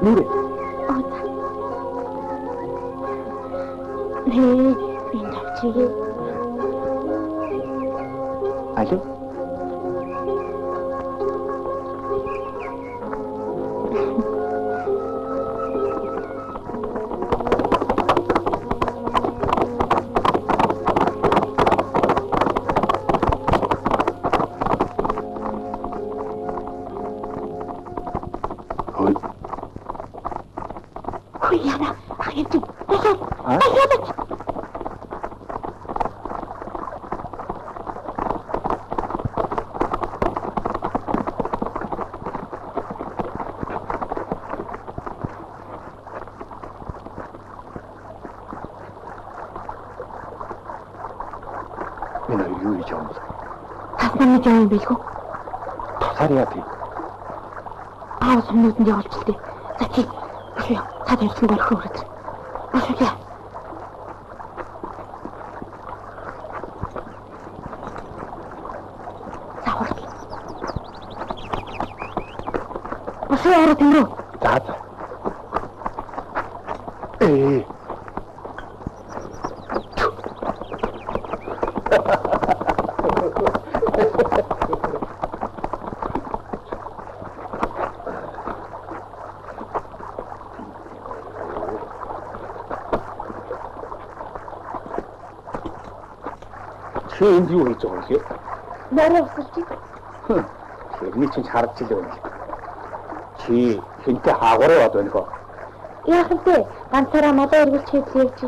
ನೀವೇ? ಆಯ್ತು. من الرجول جوزك تسمعني جاي بيكو سارياتي عاوز حمود نجاوز بسكي زكي بشوية هذا يرسل بالخورت بشوية Босоо ороо тэн рүү. За за. Ээ. Чи энд юу хийж байгаа вэ? Нэрээ усалж. Тэрний чинь харж илээ үнэ. Чи хинтээ хаагуураа бод байна хөө. Яах вэ? Ганцаараа молоо эргүүлж хийлээвч.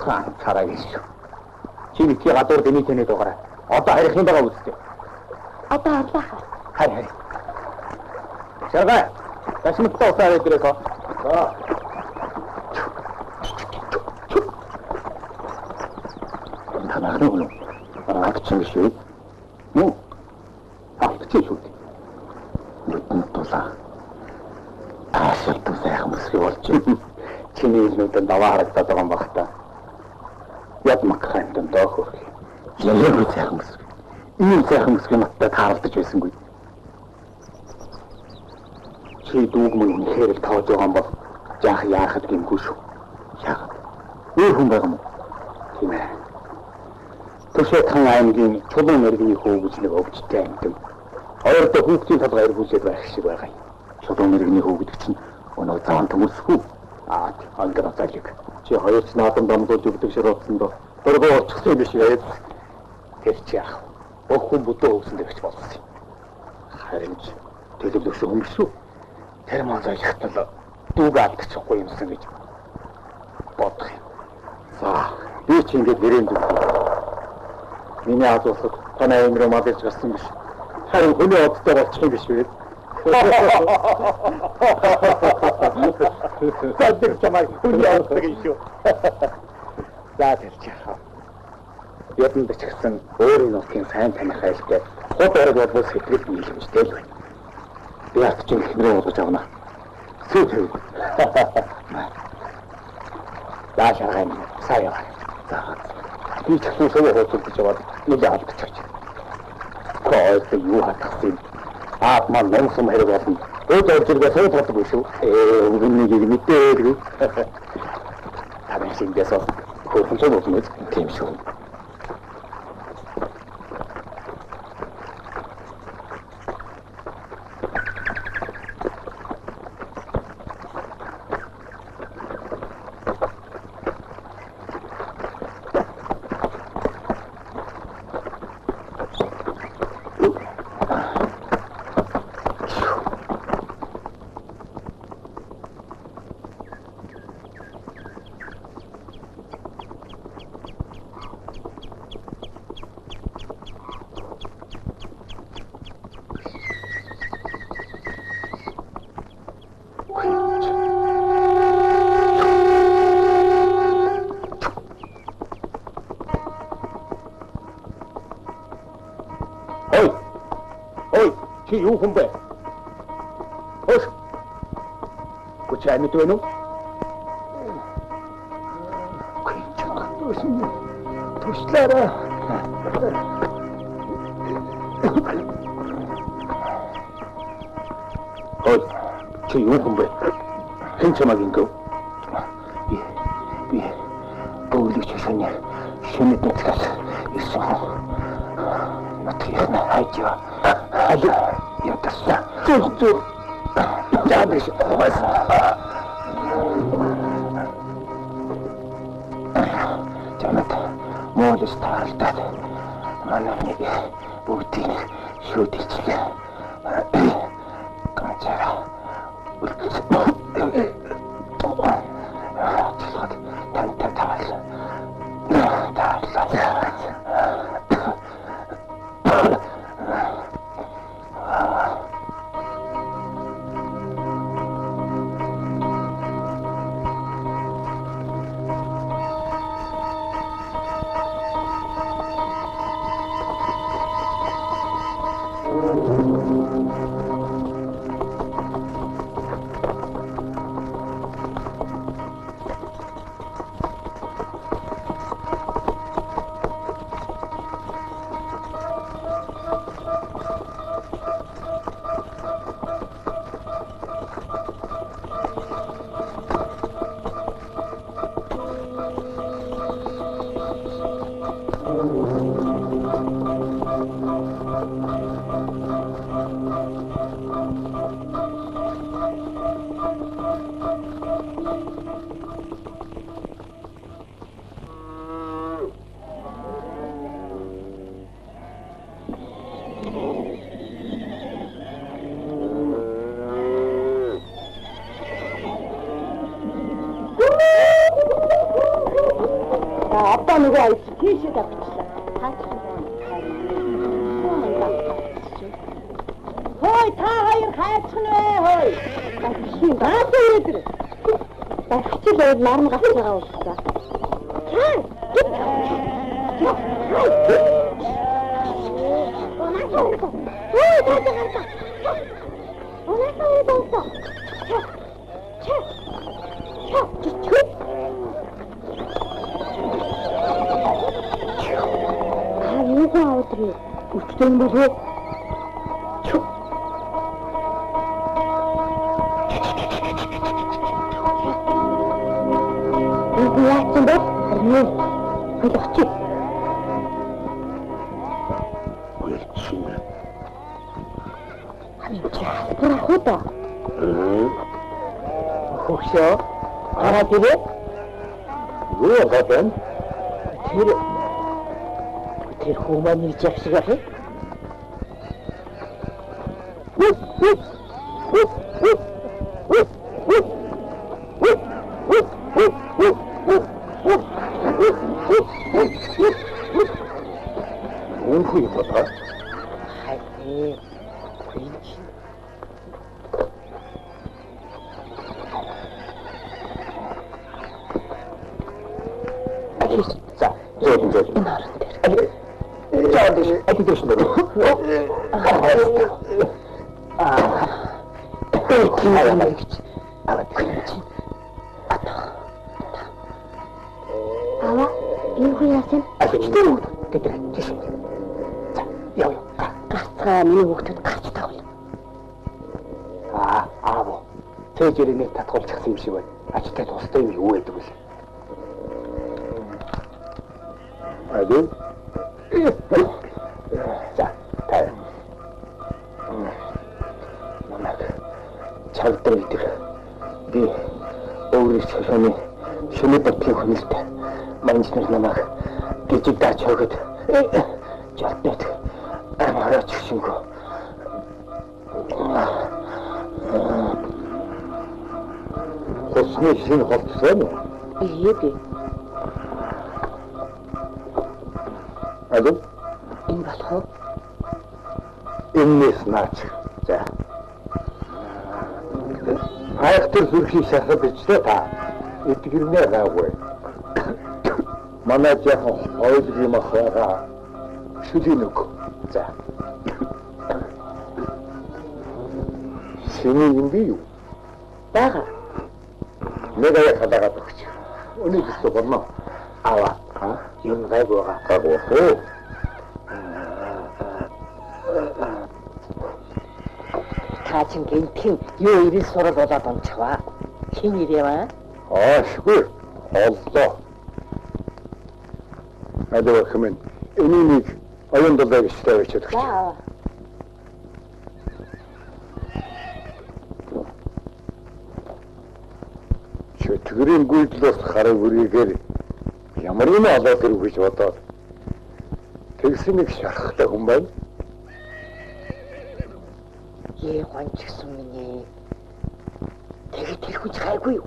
Ганцаараа гэж. Чи битгий гадуур дэний тэнэд байгаарай. Одоо харих юм байгаа үстэй. Одоо орлоо. Хай. Шаргай. Ташмтаа усаа ирэх хөө. За. Танаа нүг. Агч юм шүү. Нүг. Агч шүү. Нүд тулаа. Ашигт сайхан мөсгөө болж. Чиний илнүүдэнд даваа харагдаад байгаа юм баг та. Яд макхайнтан доохор. Яг сайхан мөсгөө. Ийм сайхан мөсгөө надад тааралдаж байсангүй. Чи дүүг мөн үнэхээр л тоож байгаа юм бол яах яахад гэмгүй шүү. Яагаад? Өөр хүн байгаа юм уу? Тийм ээ. Төшөөтхан аймгийн чулуун мэрэгний хөө гэж нэг өвчтэй амьтан. Хоёрдоо хүүхдийн толгой эргүүлээд байх шиг байгаа юм. Чулуун мэрэгний хөө гэдэг чинь өнөө заан төмөрсгүй. Ангар залэг. Чи хоёр ч наадам дамжуулж өгдөг ширууцсан доо. Дөргөө очихсан биш ээ. Тэр чи яах? Бүх хүн бүдөө өгсөн дэгч болсон юм. Харин ч төлөвлөсөн хүн биш үү? Тэр маань зайлхтал дүүг алдчихгүй юмсан гэж бодох юм. За, би чи ингэж нэрэнд өгсөн. Миний асуусад танай амир мадаж гарсан биш. Харин хүний одтой болчих юм биш үү? Тэд чамайг хүний одтой шүү. За тэрч яах. Яданд ч гэсэн өөрийн нутгийн сайн таних айлтай хот орог болбол сэтгэл нийлэмжтэй л байна. Би ат чинь хэмрээ болгож авна. Сүү төв. За шаргай минь сая. За. Би ч гэсэн суваа хөөцөлдөж яваад нэг алдчихж. Коос юу хатсан. Аад маань номсон хэрэг болно. Өөд оржиргээ суу боддог шүү. Үгнийг мэдээгүй. Таван шингээс хөрхөн цог болно тийм шүү. Юу хүн бэ? Өөш. Кучай мэт вэ нөө? Туслаараа. Ой, чи юу хүн бэ? Хэн чамайг ингэв? Би бөөлөж шөнө дэцгээс ирсэн. Нотхийхна хайжаа. Ятаса. Зүг. Жабиш. Бас. Жанат модус таалтад. Манай бүгдийг шүтэлцлээ. Ганцаараа. 아빠 누가 있어? 계시다 붙이자. 허이 다 하여 가야천해 허이. 나도 얘들은. 나 휘질러 나름 같이 가고 싶다. 우주된 모습 촉 누구야 진짜? 아니 어디 옳지. 아니 뭐라 호다 혹시 알아들어? 왜 가든? 그 호만 이 잡수가 해? 공부이 보다? 아이, 그렇지. 자, 저기. 나른대로. 어디 계신대로? 아와, 일후야센. 기대로 그때 계신. 자, 여기 가. 가스가 미국도 같이 다 올려. 아버. 제주리 넥타 돌착 심심을 아직도 도스토임이 오해 두고 있어. 아들? 자, 달. 누나, 잘 떨리더라. 네, 우리 세상에 슈미터 피고 있을 때 만지는 놈아 뒤집 다 저거든. 저때도 아무나 주신 거. 호수에 신 없어? 예비. 아들? 인가서? 인내스 나치. 자. 아이들 술기 시작해 비치다. 이틀 내가고. 만나자 어디기 막하라. 수지 넣고. 자. 신인비유. 나가. 내가 가다가 그치. 어느 있어 봤나? 아와. 연가고 가고. 다친 개인팀 요일이 서로보다 던쳐와. 힘이래와. 시골. 없어. 내가 그러면 이놈이 어연도다기 시대를 쳐도 야. 저 드그린 굴들어서 가라 우리에게 야마리는 알아들고 있었다. 대승이 시작하다 공반 예관측 성민이 되게 데리고 잘고요.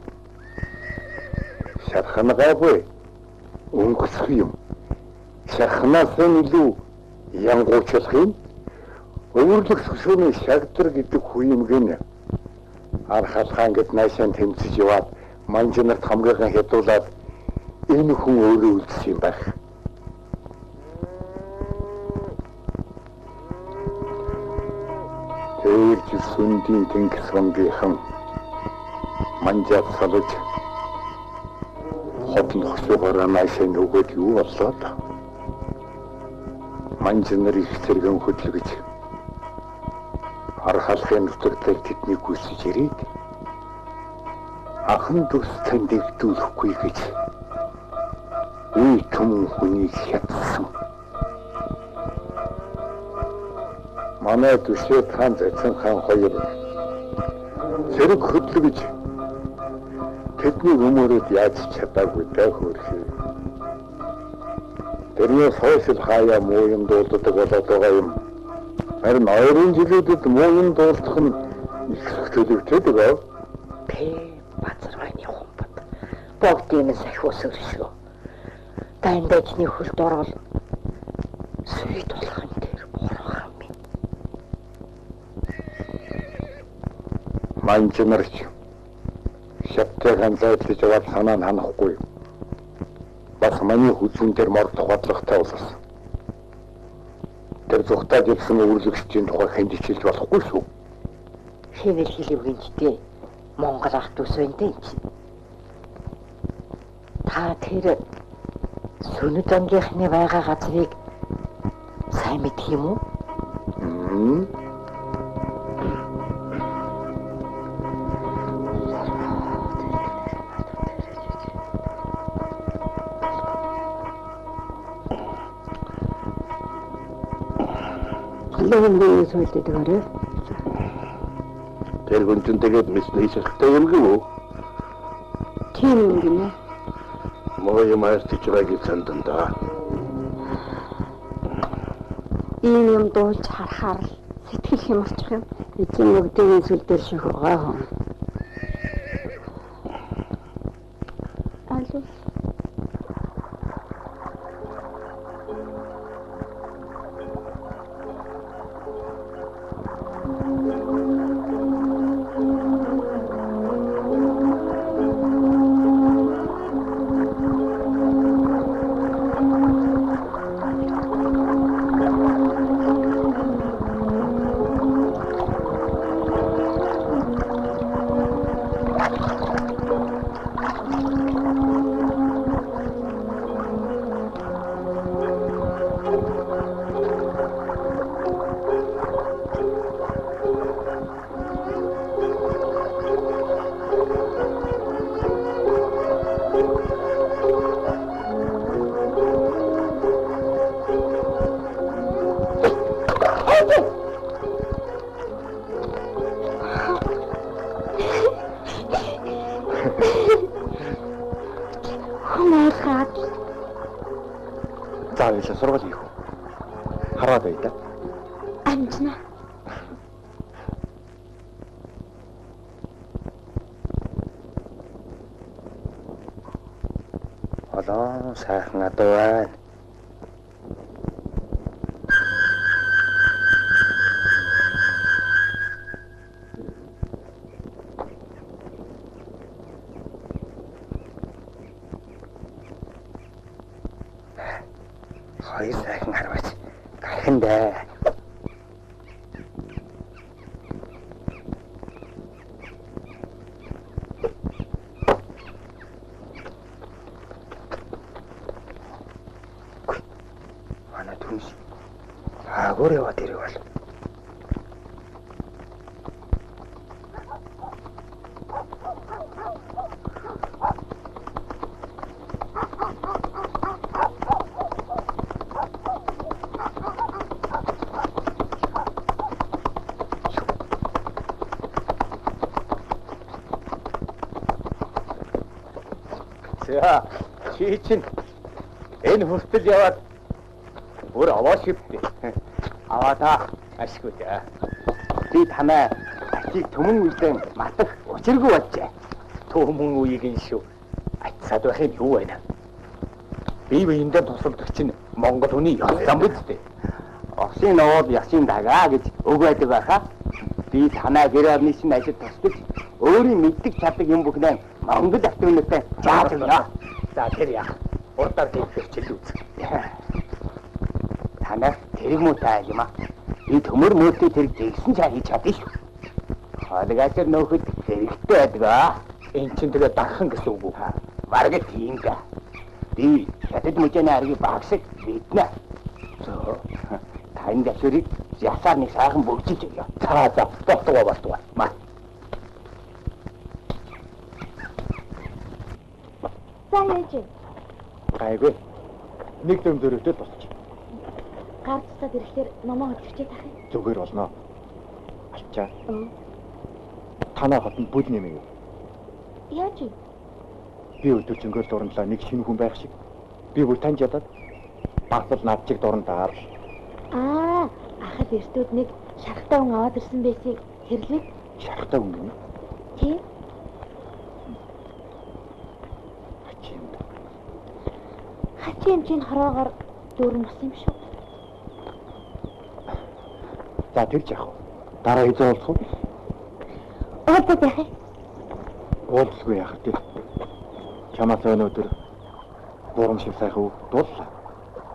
시작하나 가보이 웅크스기용 시작하나 선일로 양고쳐서인 어울득 숙소는 시작들어기 또 구임겠냐 архалхан гэд наашаа тэмцэж яваад манжинаар хамгаалan хятуулаад энэ хүн өөрөө үлдсэн юм байх. Тэрж сүндийн тэнгис хонгийнхан манжаад салж хотын хөсөөгөөрөө наашаа нөгөөд юу боллоо та. Манжинаар их зэрэгэн хөдлөж архалахын нутагтайг тэднийг гүйсэж ирээд ахан дус тандэгдүүлэхгүй гэж үе түмэн хүнийг хятсан манай Дүшээд хаан, Зацсан хаан хоёр зэрэг хөдлөж тэдний өмөрөд яаж чадаагүй даа хөрхий. Тэрний сошиал хаяа муу юм дуулдаг болоод байгаа юм. Харин ойрын жилүүдэд муу юм дуулах нь их төлөвчтэй байгаа. Базарманы хумбат. Бүгдийн сахиус өршөө. Дайндажны хөлд орол. Сүрийд болох нь тэр бурхан минь. Манчнарч шаттай ганцайлж аваад санаа ханахгүй. Бас миний хүзүүн дээр мордох бодлоготой болсон. Тэр зүгтаад явсан өвөрлөгчийн тухай хэнд хичээлж болохгүй шүү. Хэвэл хэлэвгэн ч Монгол ах дүүс байна ч. Та тэр сүнэт ангийнхны байгаа газрыг сайн мэдэх юм уу? Лэвэн зүйлдэг орой. Тэр гүнжинтэйгээд мэснэ шилтэй юм гээ. Тийм юм гинэ. Моо юм арчиж байгааг сандандаа. Ийм юм дуулж харахаар сэтгэл хямарчих юм. Эцэг мөгдөгийн сүлдэр шиг байгаа. Алуу. Сургууль хийх үү? Хараад байда. Амжна. Алаа, сайхан адуу байна. Хоёр сайхан харваач гархан дээ. Манай түнш агуур яваад ирэх бол. За, чи чинь энэ хүртэл яваад бүр аваа шивдээ. Аваата ашгүй дээ. Би танаа атийг төмөн үедэн матах учиргүй болжээ. Төмөн үеийг нь шүү. Ацаад байх юм юу байна? Би биендээ тусалдаг чинь Монгол хүний ёс зам биз дээ. Орсын новод ясын дагаа гэж үг байдаг байхаа. Би танаа гэр орны чинь ажил тусдаг. Өөрийн мэддэг чаддаг юм бүхнээ Монгол автомобилтэй зааж өгнө. За тэр яах? Урдаар хэлбэр чил үз. Танаас тэрэг муутай юм аа. Би төмөр мөөтэй тэрэг зэгсэн чаа хийж чадсан шүү. Хадгаачаар нөхөд хэрэгтэй байдаг. Энд чинь тэгээ дархан гэсэн үг үү? Бараг тийм дээ. Би хятад мужийн аргийг багсаг мэднэ. Зөө. Тань дэшрийг ясаар нэг сайхан бүгжиж өгье. За, болтгоо. Маа. Сайн яж. Гайгүй. Нэг дөм дөрөвтэй болчих. Гардцаад ирэхээр номоо хөдөлгчээ тах юм. Зүгээр болно. Ачаа. Танаа хотод бүл нэмээ. Яаж вэ? Би өдөржингөөр дурандлаа нэг шинэ хүн байх шиг. Би бүр таньж ядаад багтал над чиг дурандаа. Ахад эртүүд нэг шархтаа хүн аваад ирсэн байсыг хэрлээ. Шархтаа хүн юм. Тийм. Хачимчийн хороогоор дүүрэн болсон юм шүү. За тэр ч яах вэ? Дараа хизээ олох уу? Өөдөө яах вэ? Уулзгүй яах вэ? Чамаас өнөөдөр бурам шиг сайхан үг дууллаа.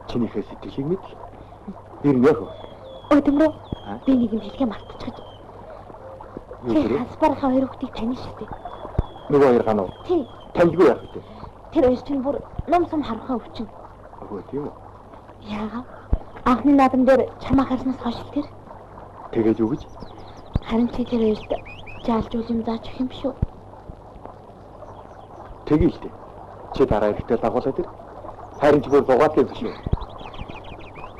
Чинийхээ сэтгэлийг мэд. Тэр нөх. Өдөрөө би нэг юм хэлгээ мартчихж. Тэр хасбархаа хоёр хүүхдийг таних шүү дээ. Нөгөө хоёр ганаа. Тий. Таньгүй яах вэ? Тэр хоёр чинь бүр ном сум харахаа өвчин. Өө тийм үү? Яагаад? Анхны наадам дээр чамаа харснаас хойш тэр. Тэгээд юу гэж? Харин чи тэр хоёрт жаалжуул юм зааж өгөх юм шүү. Тэгийг л дээ. Чи дараа ирэхдээ дагуулаад ир. Харин ч бүр дугаат юм шүү.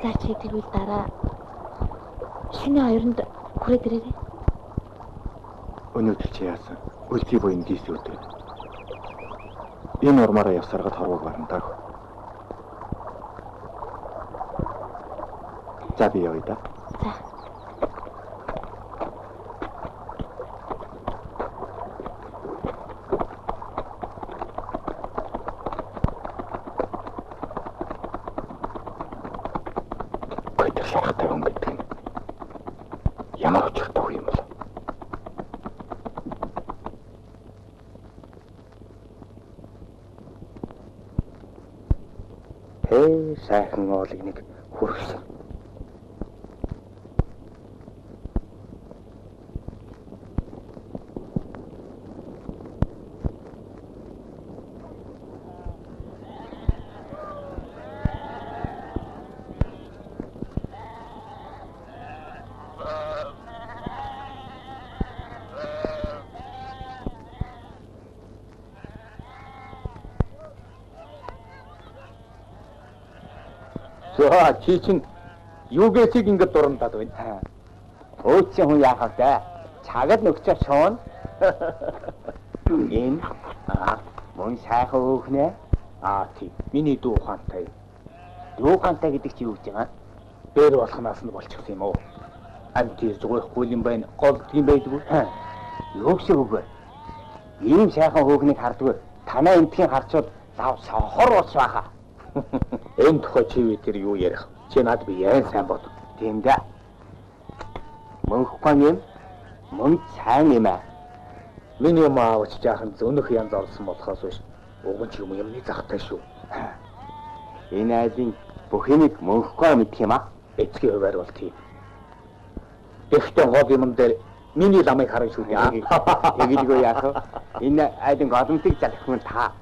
За чи тэгвэл дараа шинэ хоёронд хүрээд ирээрэй. Өнөөдөр чи яасан? Үлций буйн дийс өдөр. Энэ урмаараа явсаргаад хорвог барна даа. За би явъя да. За. Көдөр шахахтай хүн гэдэг нь ямар учиртай юм бол. Сайхан оолыг нэг хүрсэн. За чи чинь юу гэсийг ингэж дурандаад байна. Өөцсөн хүн яахав дээ. Чагад нөхцөө шуун. Энэ мөн сайхан хөөхнэ. Тийм. Миний дүү ухаантай. Дүү ухаантай гэдэг чи юу гэж байгаа? Бээр болохнаас нь болчихсон юм уу? Амт тийж зугахгүй юм байна. Голдгийн байдгүй. Юу шиг үгүй. Ийм сайхан хөөхнийг хардгүй. Танаа эмтгийн харцууд лав сохор болж байхаа. Энэ тухай чи юу тэр юу ярих? Чи над би яан сайн бод. Тийм дээ. Мөнхгүй юм. Мөн сайн юм аа. Миний юм аавч жаахан зөнөх янз орсон болохоос биш. Уг нь юмны захтай шүү. Энэ айлын бүхнийг мөнхгүй мэдх юм аа. Эцгийн хуваар бол тийм. Эхтэн гол юм дээр миний ламыг харан шүү дээ. Тэгэлгүй яах вэ? Энэ айлын голомтыг залхих нь та.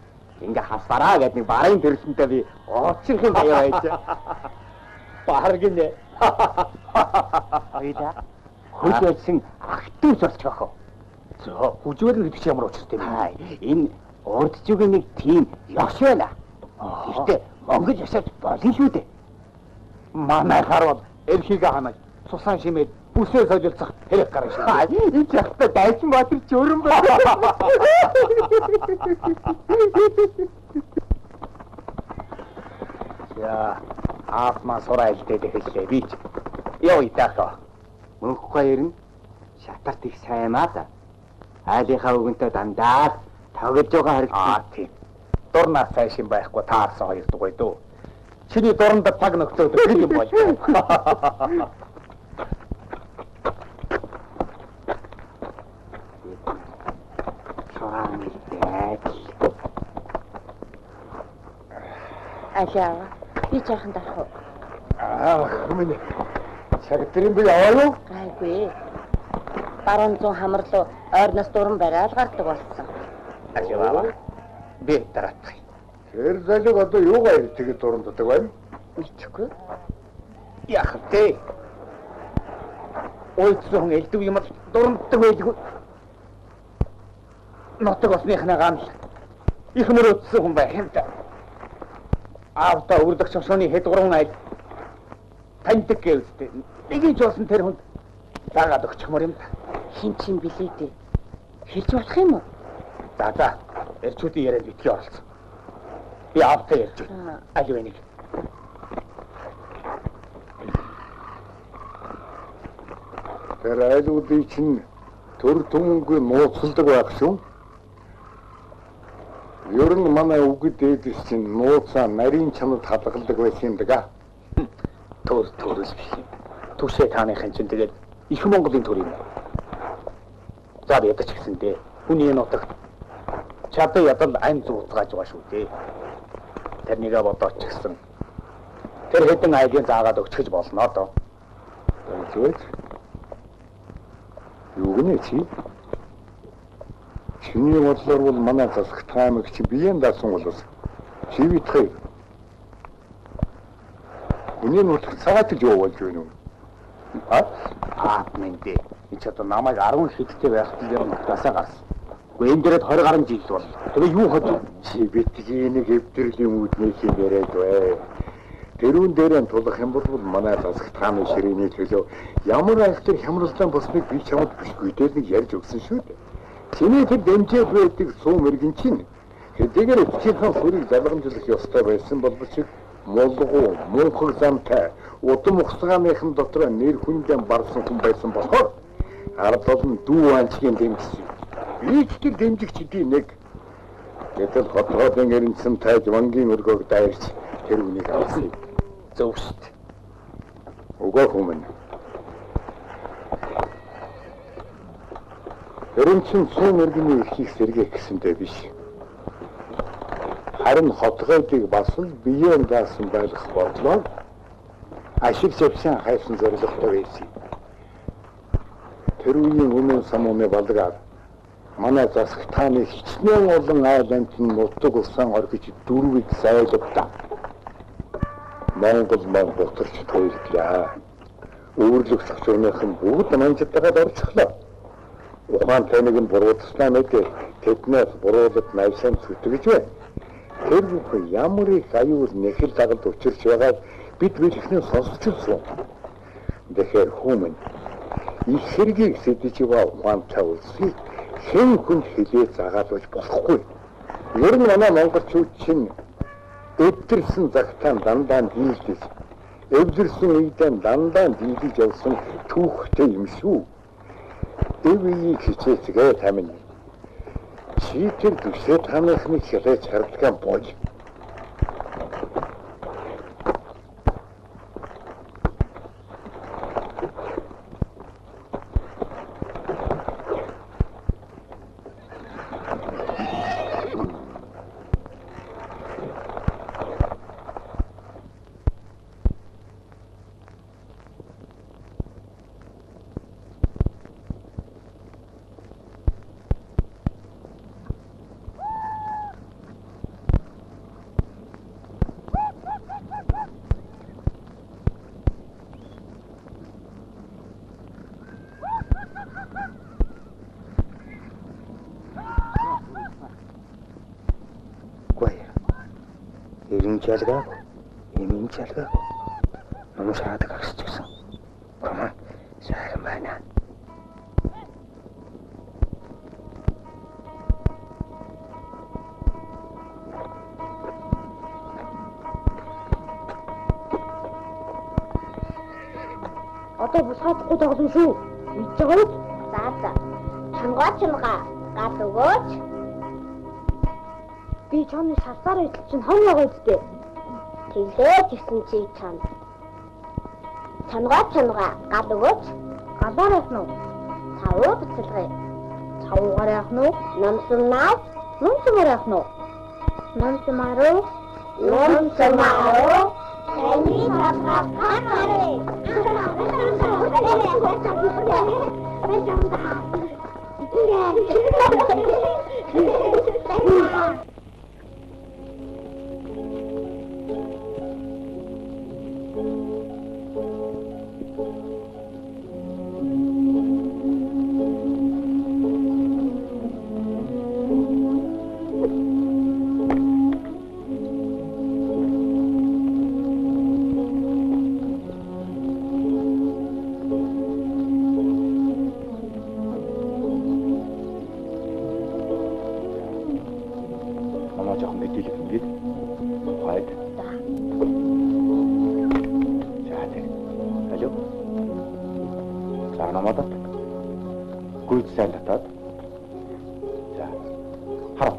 Ингээ хасараа гэдэг нэг барын төрөлтөнтэй би оочрох юм баяа байж. Баг нэ. Ойда. Хүчээсэн ахтуус болчих واخ. За, хүжвэл гэдэг чи ямар учиртай юм? Энэ урдчуугийн нэг тийм ёс байна. Гэхдээ Монгол ёсоор болно шүү дээ. Манай харвал эрхийг ханаж, цусан шимээд бүсээ солилцох хэрэг гарна шүү. Энэ захта дайчин баатар ч өрөн байна. Я аасмаа сураалтай дэхлээ би. Яа итаахаа. Мөнх хоёр нь шатарт их сайн маа да. Айлынхаа өгөнтэй дандаа тоглож байгаа харагдсан. Тийм. Дурнаас цаашин байхгүй таарсан хоёр дугуй дөө. Чиний дуранда цаг нөхцөөд хэл юм болж байна. Алиава. Би жаахан дарах уу? Хүмүүний. Цагтрын би яваа юу? Айгүй. Баруун зүүн хамарлуу ойрноос дуран барайл гардаг болсон. Алиава. Би дараах. Тэр залиг одоо юугаар тэгээд дуранддаг байна? Мэдхгүй. Яах вэ? Ойцсон элдв юм дуранддаг байлгүй. Нотог осныхнаа гамл. Их мөрөөдсөн хүн байх юм та. Аавда үрдэх шошооны хэд гурван айл таньдаг гэвстэй. Нэг ч болсон тэр хүнд дагаад өгчмөр юм да. Хин чин билээ дээ. Хэлж болох юм уу? За. Эрчүүдийн яриад битгий оролцсон. Би автаа ярьж байна. Аль вэ нэг? Тэр айлуудын чинь төр түмэнгүй нууцлдаг байх шүү. Ер нь манай үгэд дээдэс чинь нууцаа нарийн чанад хадгалдаг байсан юм даа. Төрс биш юм. Түшээ тааныхын чинь тэгээд их Монголын төр юм. За ядаж гисэндээ хүний нутагт чадаа ядал айн зуутгааж байгаа шүү дээ. Тэрнийгээ бодооч гисэн. Тэр хэдэн айлын заагаад өгчөж болно доо. Зүгээр. Юу гэнэ чи? Чиний бодлоор бол манай засах таамаг чи биеийн даасан болоос. Чи битгий. Хүний нутагт цагаатж явуулж байна уу? Мэндэ. Эч одоо намайг 10 хэдтэй байхад л нутгасаа гарсан. Гэхдээ энэ дээрээ 20 гаруй жил бол. Тэгээ юу хот чи битгий нэг эвдэрлийн үүднээс яриад бай. Тэрүүн дээрээ тулах юм бол манай засах таамаг ширээний төлөө ямар айхтар хямралтай босныг би чамд бишгүй дээр нэг ярьж өгсөн шүү дээ. Чиний тэр дэмжээд байдаг сум мэргэн чинь хэдийгээр эцгийнхээ хөрийг залгамжлах ёстой байсан боловч молгоо, мөнхөг замтай, удам ухсгааныхан дотор нэр хүндэн барсан хүн байсан болохоор ард олон дүү анчгийн дэмжсэн. Би ч тэр дэмжигчдийн нэг. Гэтэл хотгоодын эренцэн тайж вангийн өргөөг дайрч тэр үнийг авсан. зөв шүү дээ. Угаа хүмүн. Эренцэн сум мэргэний эрхийг сэргээх гэсэнтэй биш. Харин хотгоодыг бас л биеэн даасан байх бодлоо ашиг зэвсэн хайсан зорилготой байсан. Тэр үеийн өмнө самууны балгаар манай засах тааны хичнээн олон айл амтны нутаг усан орхиж дөрвийг сайлгадаа. Монгол маань бутарч туйлдлаа. Өөрлөх зөвчөрнийхэн бүгд манжтайгаад орчихлоо. Ухаан таныг нь буруутснаа мэдээ тэднээс буруулад навсан зүтгэж байна. Тэр бүхэн ямар их аюул нэхэл дагалд учирч байгааг бид бүлэхнээ сонсчихсон. Тэгэхээр хүмүн их хэргийг сэдэж байгаа ухаантай үлсийг хэн хүн хэлээ загаалж болохгүй. Ер нь манай монголчууд чинь эвдэрсэн загтаан дандаа дийлдэж, эвдэрсэн үедээ дандаа дийлж явсан түүхтэй юм шүү. Эвийг хичээцгээ тамин. Чи тэр түшээ таныхны хэлэж хардлаган болж. Жалгаа, эмийн жалгаа. Номоо шаадаг агсч гисэн. Комаа сайхан байна. Одоо бусгаахгүй тоглоно шүү. Мэдж байгаа үү? За. Чангаа гал өгөөч. Би чамны шалсаар идэл чинь хон байгаа үстэй. Тэглээж ирсэн чи чанд. Чангаа гал өгөөч. Галаар яах нь? Цавуу буцалгая. Цавуугаар яах нь? Номсомнаас. Номсомоор яах нь? Номсомааруу. Таны хатгах хатарэ. За намадаа. Гүйд сайн татаад. За. Хараа.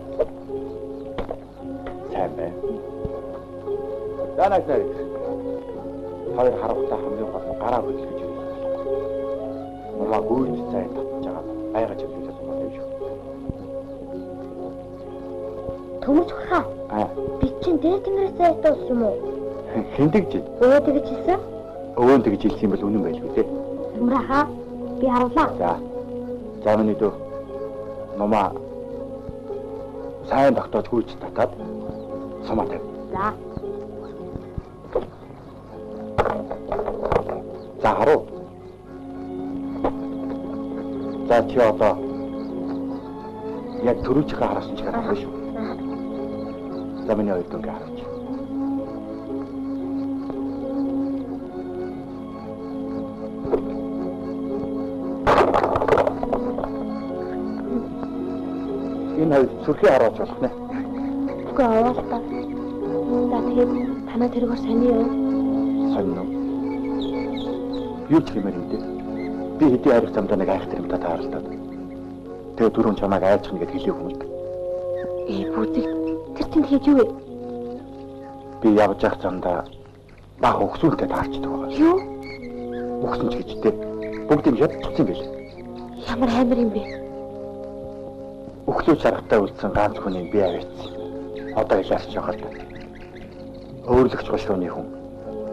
Сайн бай. За найзаа. Хоёр харавтаа хамгийн гол гараа хөдлөж ирэх. Намаа гүйд сайн татж байгаа. Айгаж хөвлөж байгаа юм шүү. Төмөж хаа. Би чинь дээр тэнгэрээс айтсан юм уу? Хиндэг жий. Өө тэгэж хэлсэн? Өвөн тэгж хэлсэн юм бол үнэн байлгүй те. Юмрахаа. Би харуулаа. За. За миний дөө. Намаа сайн тогтоож гүйж татаад сумаа тавь. За. За харуу. За чи одоо яг төрүүчийнхээ харуулсан чигээр харах шүү. За миний хоёр дөнгө харуулж. Энэ хоёр сүрхий харуулж болох нэ. Үгүй аваалтаа. За тэгээд танаа тэргээр сони юу? Сонно. Юу ч хэмээр юм дээ. Би хэдий арих замдаа нэг айх тэрэмтэй тааралдаад. Тэгээ дөрөв чамайг айлчих нэгэд хэлээ хүмүүс. Бүзэг тэр чинь хийж юу вэ? Би явж явах замдаа баг өгсүүлтэй таарчдаг байгаа. Юу? Өгсөн ч гэжтэй. Бүгдийг ядчихсан байл. Ямар амар юм бэ? Өглөө чаргатай үлдсэн ганц хүний би авээцсан. Одоо илаарч явахад өөрлөгч гошууны хүн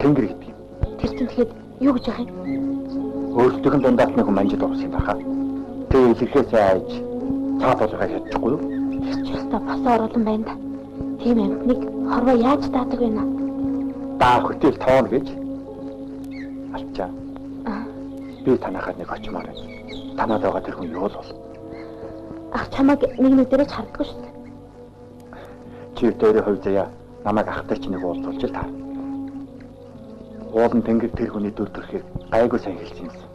тэнгэр гэдэг юм. Тэр чинь тэгэхэд юу гэж яах юм? Өөрсдийнх нь дундаас нэг хүн манжид уурсан юм байна. Тэгээ илэрхээс айж цаа болгоо ядчихгүй юу? Ястаа бас оруулан байна да. Тийм амтныг хорвоо яаж даадаг вэ наа? Даа хөтөл тоон гэж. Алчаа. Би танахад нэг очимоор байна. Танаад байгаа тэр хүн юу л бол. Ах чамайг нэг нүдэрэж хардггүй шүү дээ. Чи дээрээ хувь заяа намайг ахтай чи нэг уулзуулж л таар. Уулын тэнгэр тэр хүний дүр төрхийг гайгүй сайн хэлсэн юмсан.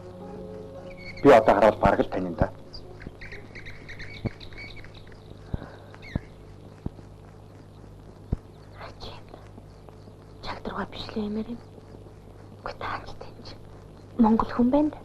Би одоо хараад бараг л танин да. Чагдрага биш л юмэр юм. Үгүй таач тэнч. Монгол хүн байна да.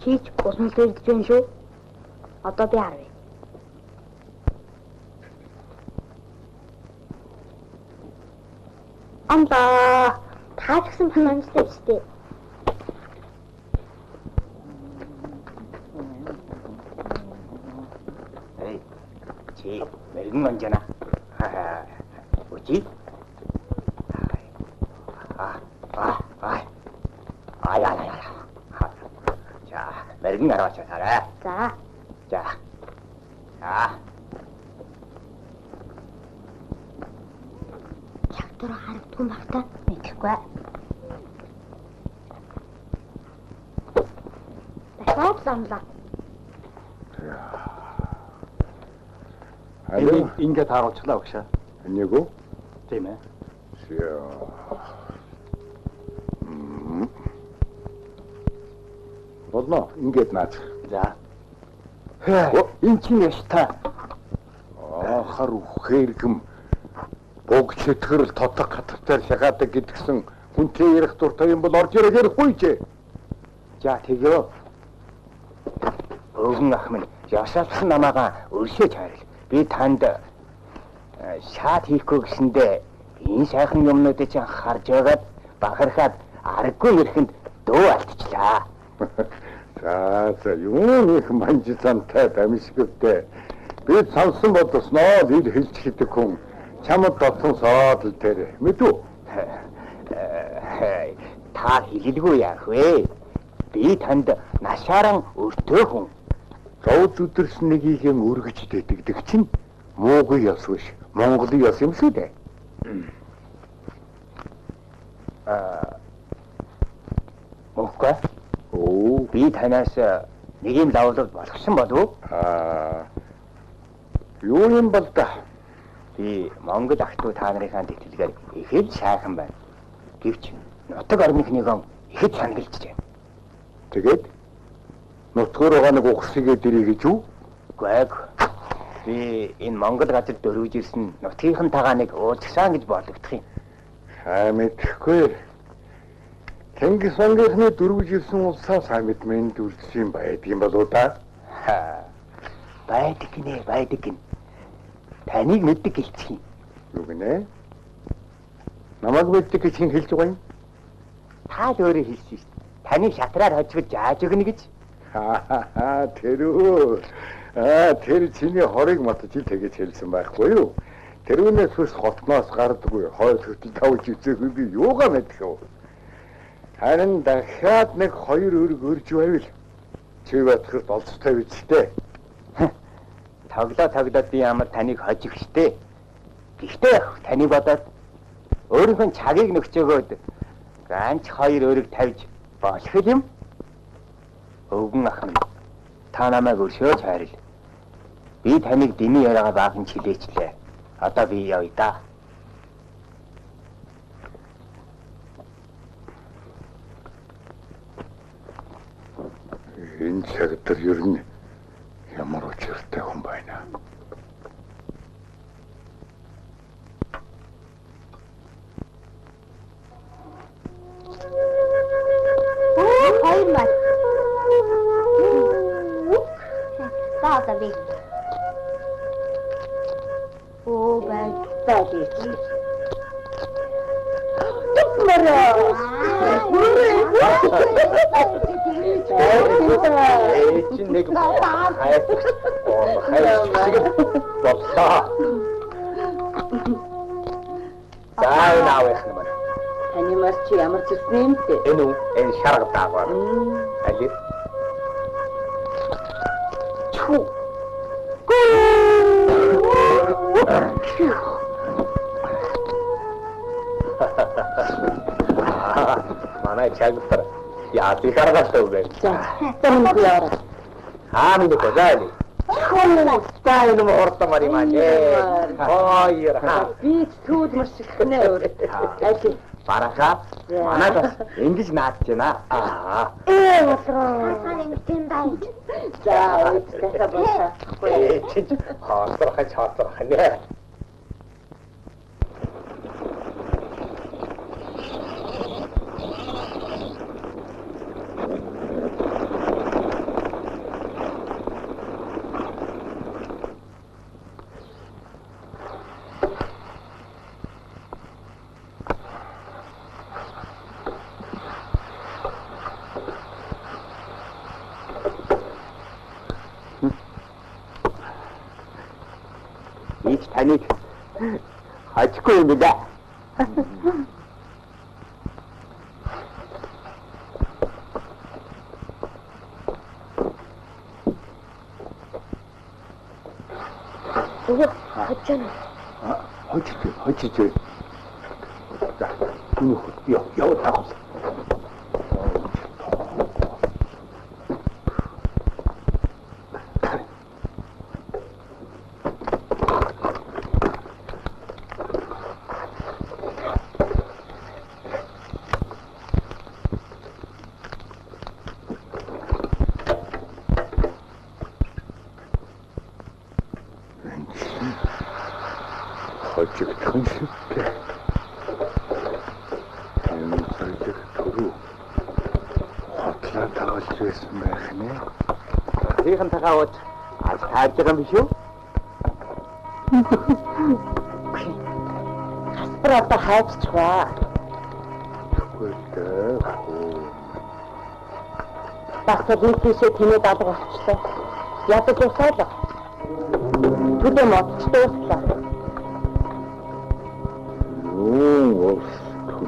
Чийч усан сэрдэж байна шүү. Одоо би харъя. Амбаа. Та ч гэсэн финанстай шүү дээ. Эй. Чи мэрэгэн манжана. Үчи. Мэрэгэн араас хараа. За. За. Чагдраа харагдсан баг та. Мэдэхгүй. Дахиад ламлаа. Алло, Ингээд харуулчлаа багшаа. нэг үү? Тийм ээ. Болно, ингээд наач. За. Энэ чинь яш та. Хар үхээргэн бог чөтгөрл тотог хатвтаар шагаадаг гэдгсэн хүнтэй ярих дуртай юм бол орж ирэх ярихгүй ч. За тэгөө. Өвгөн ах минь яшаалсан намаагаа өршөөж хайрал. Би танд шаат хийхгүй гэсэндээ энэ сайхан юмнуудыг чинь харж байгаад бахархаад аргагүй ирэхэнд дөө алдчихлаа. За юу их манжисантай дамжигвтэй. Би сансан бодсноо ил хэлж хийдэг хүн чамд дотсон соод л тэр мэдүү. Та хэлэлгүй яах вэ? Би танд нашааран өртөө хүн. Зовд үдэрсэн нэгийхэн өргөж дэтгдэг чинь муугүй яс биш. Монголын яс юм шүү дээ. Мөхгөө. Оо, Би танаас Нэг юм лавлууд болгосон болов? Юу юм бол та? Би Монгол ах トゥ та нарынхаа тэтгэлгээр ихэд сайхан байна. Гэвч нутаг орныхныг ихэд санагдж байна. Тэгээд нутгаар байгаа нэг ухсыгээ дэрий гэж юу? Гэг. Би энэ Монгол газар дөрвж ирсэн нутгийнхан тагаа нэг уулзсан гэж бодлогдох юм. Мэдхгүй. Тэнгис хангийнхны дөрвж ирсэн улсаа сайн мэдмэнд үлдсэн байдгийн болоо да. Байдаг гинэ. Таныг мэддэг гэлцгий. Юу гинэ? Намайг мэддэг гэж хин хэлж байгаа юм? Та л өөрөө хэлсэн шүү дээ. Таны шатраар хожигдож зааж өгнө гэж. Тэр тэр чиний хорыг матж тэгэж хэлсэн байхгүй юу? Тэрүүнээс хүс хотноос гардаггүй хойд хөтөл тавж үзээгүй би юугаа мэдэх вэ? Харин дахиад нэг хоёр өрг өрж байвал чи батхад олцтой бичтэй. Тоглоод би ямар таныг хожих штэ. Гэхдээ таны бодоод өөрийнхөө цагийг нөхцөөгөөд ганц хоёр өрг тавьж болох юм. Өвгөн ах минь та намайг өршөөж хайрл. Би таныг дэмий яриагаа баахан чилээчлээ. Одоо би явъя да. Энэ цаг дээр ер нь ямар учиртай хүн байна. Хоёр мар. Таата би. Бай. Чинь нэг Таны маш чи ямар ч юм бэ? Энэ шарга даагаар. Али. Чу. Манай чагтар яадаг харагтай үү? Тэмдэг яара. Хааны козали. Стайл нь ордомар юм аа. Хоёр хаа. Би сүйд маш ихнэ өөр. Ажи. Бараха. Манайд ингэж наадж байна. Масраа. Саний тэмдэг. За, үстэйсэ босаа. Чи хаасрах нэ. Таныг хачгүй юм да. Хачана. Хочиж. За, яа таах. Хожигдсон шигтэй. Энэ зэрэг түрүү хотлоо тавуулж байсан байх нэ. Тийхэн тагаавч аз тааж байгаа юм биш үү? Хасбараа хайцчихваа. Тэгвэл дээ. Багтаа дийхээсээ тэнэд алга болчихлоо. Ядаж усаалаа. Түлээ модчихлоо.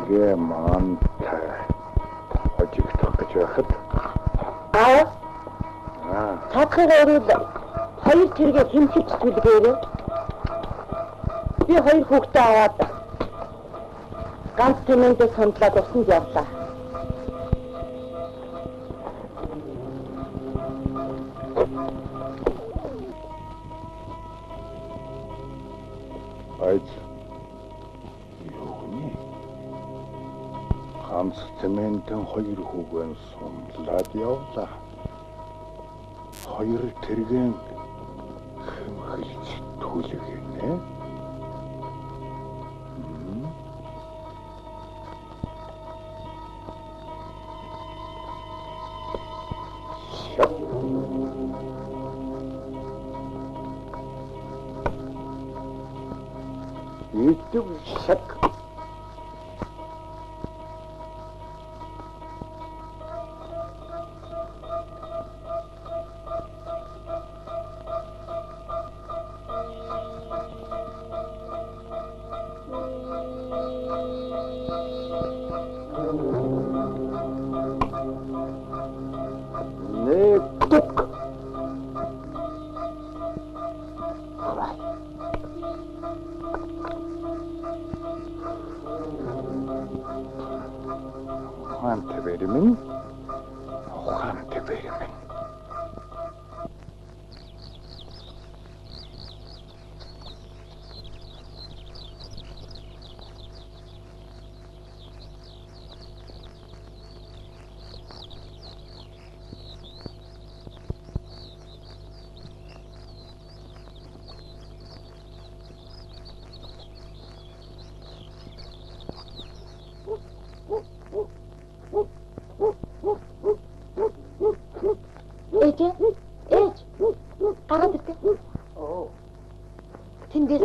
Түлээ маантай хожигдох гэж байхад цаадхыг өрөөл хоёр тэргээ хэмчилж түлгээрээ би хоёр хүүхдээ аваад ганц тэмээндээ сондлоод усанд явлаа. байж юу гэнэ? Ганц цементэн 2 хүүгэн сунлаад явлаа. 2 тэргэн хэмхэлж түлгэнэ. Идэв шаг. Ухаантай бэрэмэн. Тэндээс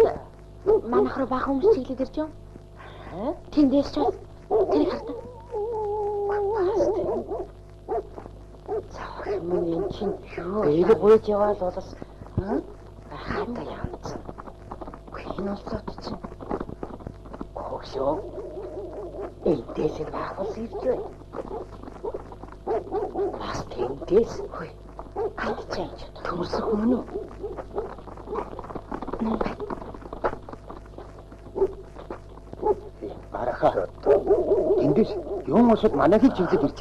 манайх руу бага хүмүүс чиглээд ирж байна. Тэндээс ч тэрийг хартаа. Цааш мөн эн чинь юу? Энийг бууж яваал болос. Хатаа янз. Энэ олцоод чинь. Хөөшөө. Эндээс бахвал ирж байна. Бас тэндээс хөөе. Хатчаач. Төмсөх мөн үү? Араха. Тэндээс юм уусад манайхыг чиглэж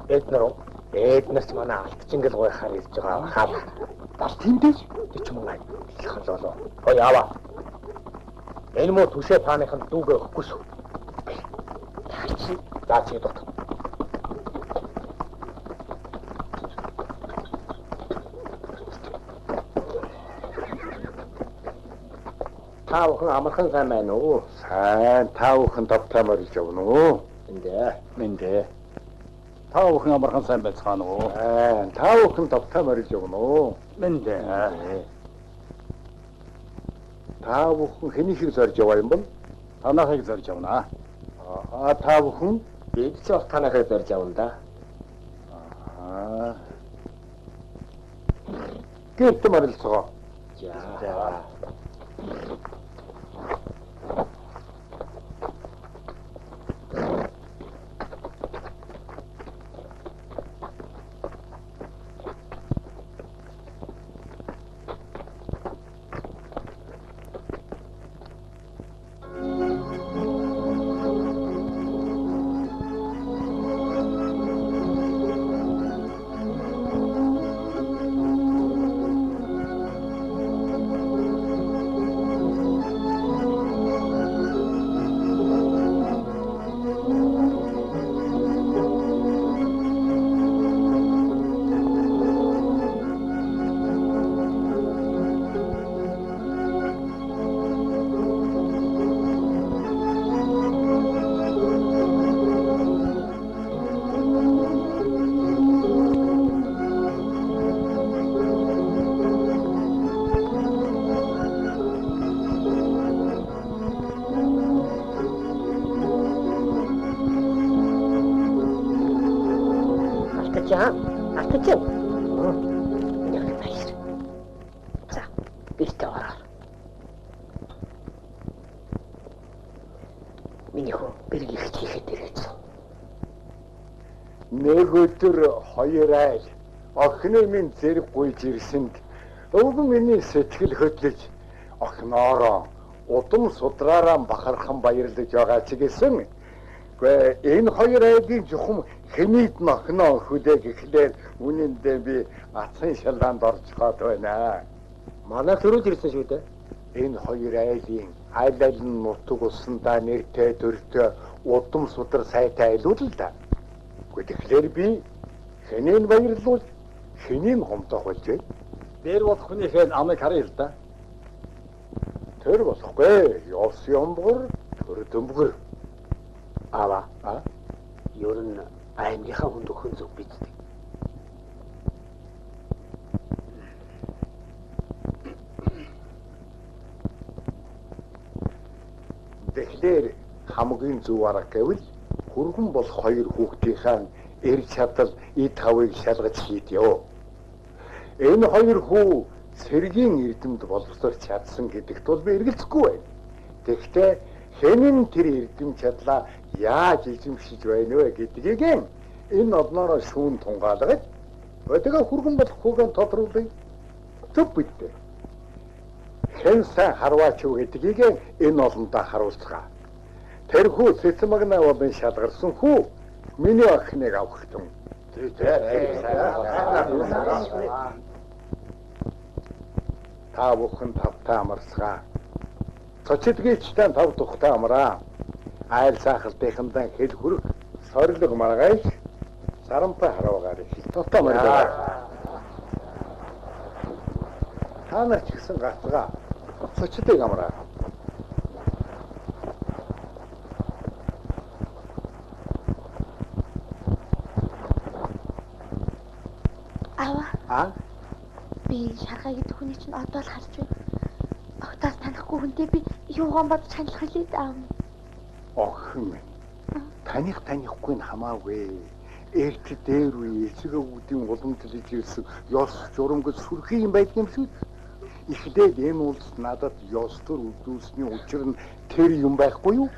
ирж байна. Эднэрс манай алтчингэл гойхаар ирж байгаа хаа. Бас тэндээс ч юм аа. Их болоо. Ой яваа. Энэ муу түшээ тааныхын дүүгээ өгөхгүй шүү. За чи дот. Та бүхэн амархан сайн байна уу? Сайн. Та бүхэн тавтамаар иж явна уу? Мэндэ. Та бүхэн амархан сайн байцгаана уу? Та бүхэн тавтамаар иж явна уу? Мэндэ. Та бүхэн хэний шиг зорж яваа юм бол? Танахыг зорж явна. Та бүхэн бид ч бас танахыг зорж явна да. Гэрт марилцгаа. За. Артачаа. Яг баяр. За, биштэй ороо. Миний хөө бэрэг их хийхэд ирээдсэн. Нэг өдөр 2 айл охины минь зэрэг гуйж ирсэнд өвгөн миний сэтгэл хөдлөж охиноороо удам судраараа бахархан баярлаж байгаа ч гэсэн энэ 2 айлын жухам хэмийд нохноо хүлээг ихлээр үнэндээ би ацхан шалгаанд орж гоод байна. Манай төрөж ирсэн шүү дээ. Энэ хоёр айлын аль аль нь нутаг усандаа нэртэй төрөлтэй удам судар сайтай айлууд л да. Гэхдээ тэгэхээр би хэнийг баярлуул, хэнийг хомдох болж байна. Дээр бол хүнийхээ амыг харъя л да. Тэр болохгүй. Ёс юмбгэр, төр дөмбгэр. Аваа. А? Ер нь аймгийнхаа хүнд өгөх зүг биддэг. Тэгэхээр хамгийн зөв арга гэвэл хүргэн болох хоёр хүүхдийнхаа эр чадал эд хавыг шалгаж хийдё. Энэ хоёр хүү цэргийн эрдэмд боловсрох чадсан гэдэгт бол би эргэлзэхгүй байна. Тэгэхдээ хэн нь тэр эрдэм чадлаа яаж эзэмшиж байна вэ гэдгийг энэ одноороо шүүн тунгаалгаж өдөгөө хүргэн болох хүүгээ тодруулъя. Төв бидтэй. Хэн сайн харваач юу гэдгийг энэ олондоо харуулцгаа. Тэр хүү Сэцмагна болон шалгарсан хүү миний охиныг авах юм. Та бүхэн тавтаа амарсгаа. Цочидгээчтэй тав тухтай амраа. Айл сахалтынхандаа хэл хүрэх сорилго маргааш сарампа хараагаар их тавтаа маргаа. Та нар ч гэсэн гацгаа. Цочидгийг амраа. Аа? Би шаргаа гэдэг хүний чинь одоо л харж байна. Огтоос танихгүй хүнтэй би юугаан бодож хандлах хэлээ даа. Охин минь. Танихгүй нь хамаагүй. Ээлт дээр үе эцэг өвгдийн уламжлалж ирсэн ёс журамгал сүрхий юм байдаг юм шүү. Эхлээд энэ улс надад ёс төр үзүүлсний учир нь тэр юм байхгүй юу?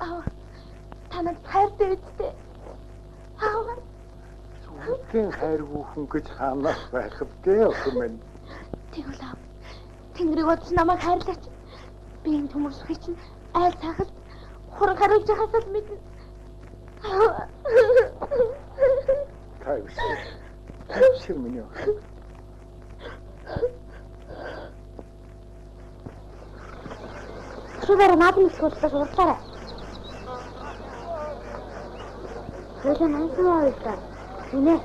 Аа. Танад хайртай үстэй. Аа. Хүүхдийн хайргүй хүн гэж хаанаас байх вэ охин минь? Тэгвэл аа. Тэнгэрийг бодсон намайг хайрлаач. Би энэ төмөрсөхий чинь айл цахалт хуран харуулж байгаасаа л мэднэ. Тайвшир миний охин. Шугаар наадмын скуултаас урдлаарай. Хоёлаа нансан ойлтаа. Үнэ.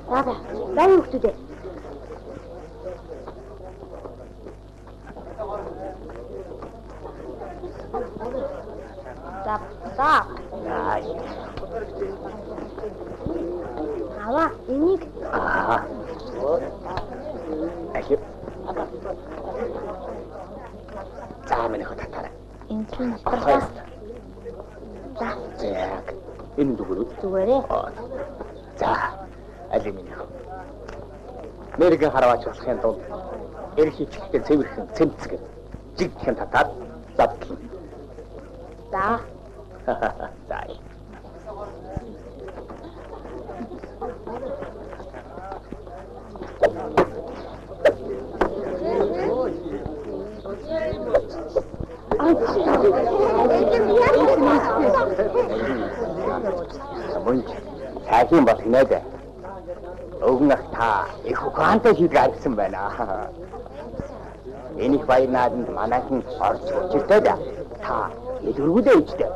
Баба, дай хүүхдүүдээ. За. Аваа, энийг. Ахи. За миний хотатаарай. Энэ чинь баталгаа. За. Яг энэ дүгүрүү. Зүгээрээ. За. Али миний хөө. Нэрийг хараваач болохын тулд эрхий чихтэй цэвэрхэн цэмцэг жигхэн татаад задлаа. За. За. Сайхан болох нэ дээ. Өвгөн ах та их ухаантай шийдэл гаргасан байна. Энийг баяр нааданд манайхан орж учиртай да. Та илэргүүлээ ичтэй.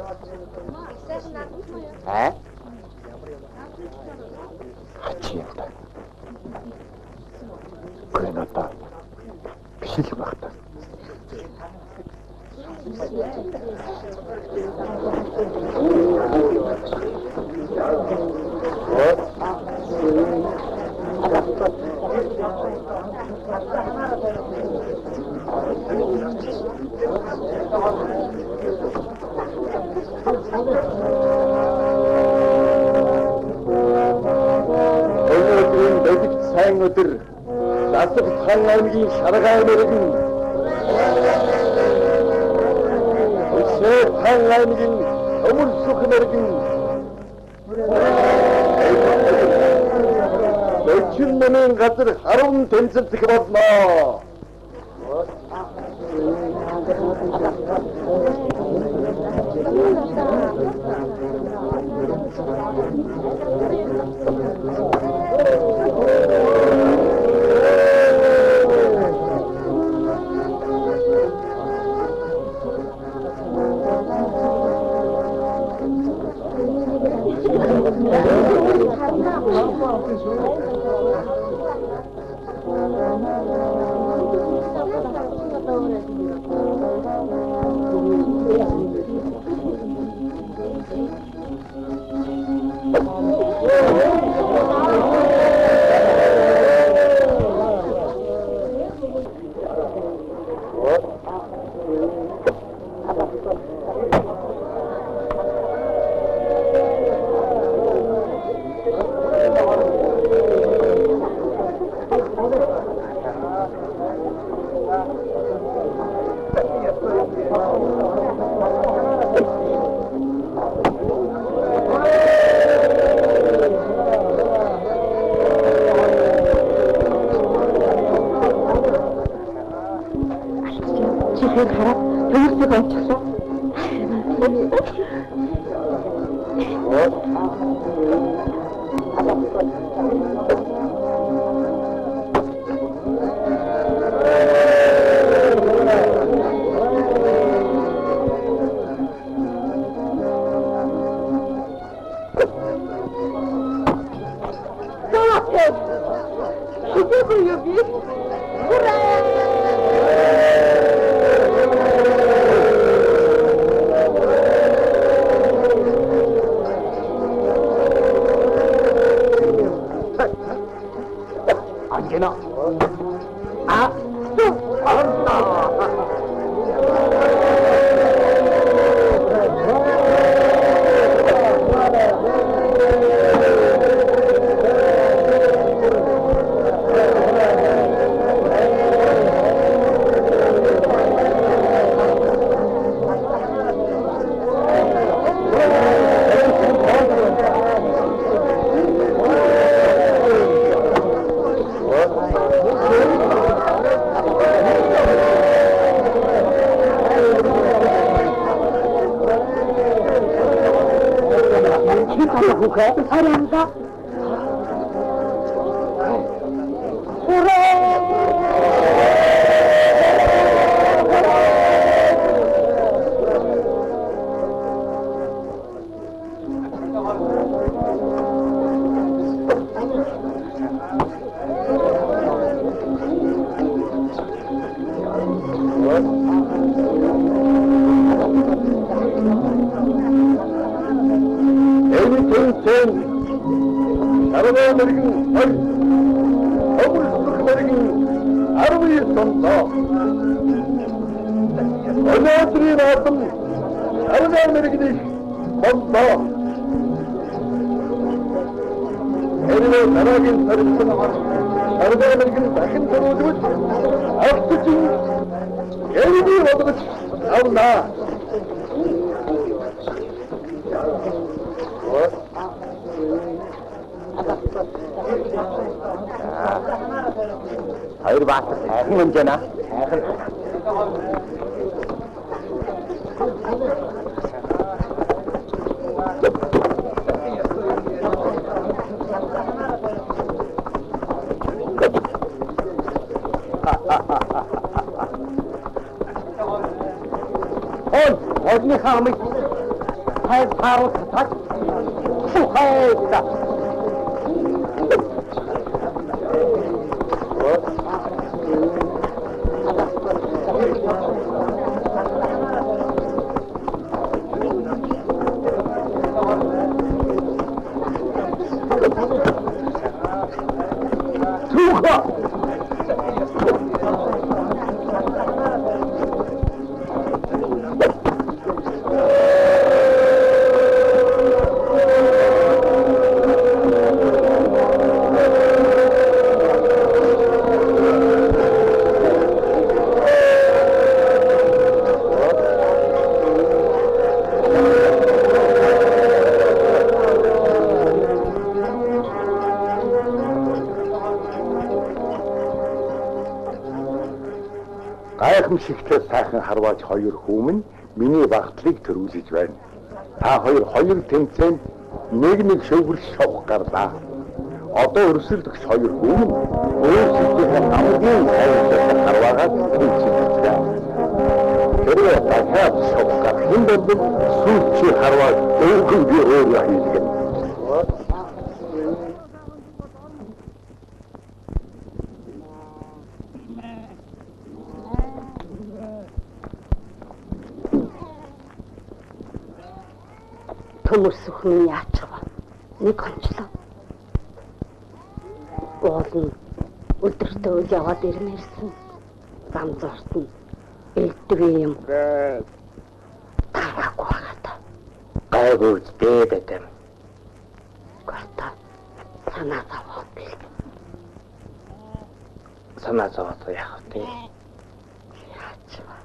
Хачи юм да. Гэнэта бишил байх та. Өнөөдрийн бэлэг сайн өдөр Засаг хан аймгийн Шаргай мэрэгэн Өсөд хан аймгийн Өмөлсөх мэрэгэн Өчигмөнийн газар харун тэмцэлдэх болно. чихийг хараад төгсөг онцлоо. Хоёр баат сайхан хэмжээнэ. Сайхан. Одни хамы. Хай пару так. Сухайся. Гайхамшигтай сайхан харваач хоёр хүмүн миний багтлыг төрүүлж байна. Та хоёр тэмцээнд нэг шөвгөл шовх гарлаа. Одоо өрсөлдөгч хоёр хүмүн өөрсдийнхөө хамгийн сайн харваагаад тэмцэжээ. Тэрээр дахиад шовх гарах юм бол сүүлчийн харваа өвгөн би өөрөө хийлгэнэ. Төмөрсөх нь яачих вэ? Нэг хончлоо. Уул нь өдөртөө үл яваад ирмээрсэн. Зам зорт нь элдэг юм. Тараагүй хата. Гайгүй дээд эдэм. Гата санаа зовоод л. Санаа зовоод яах вэ? Яач вэ?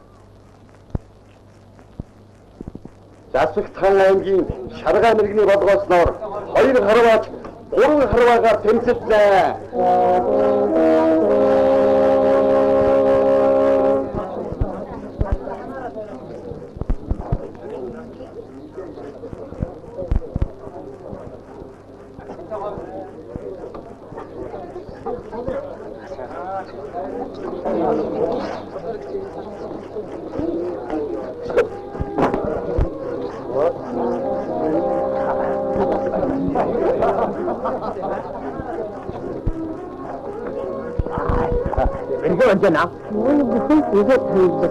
Засагтхан аймгийн Шаргаа мэрэгний болгоосноор 2 харваач 3 харваагаар тэмцэллээ. Ini 언제나? 무슨 이게 들리지?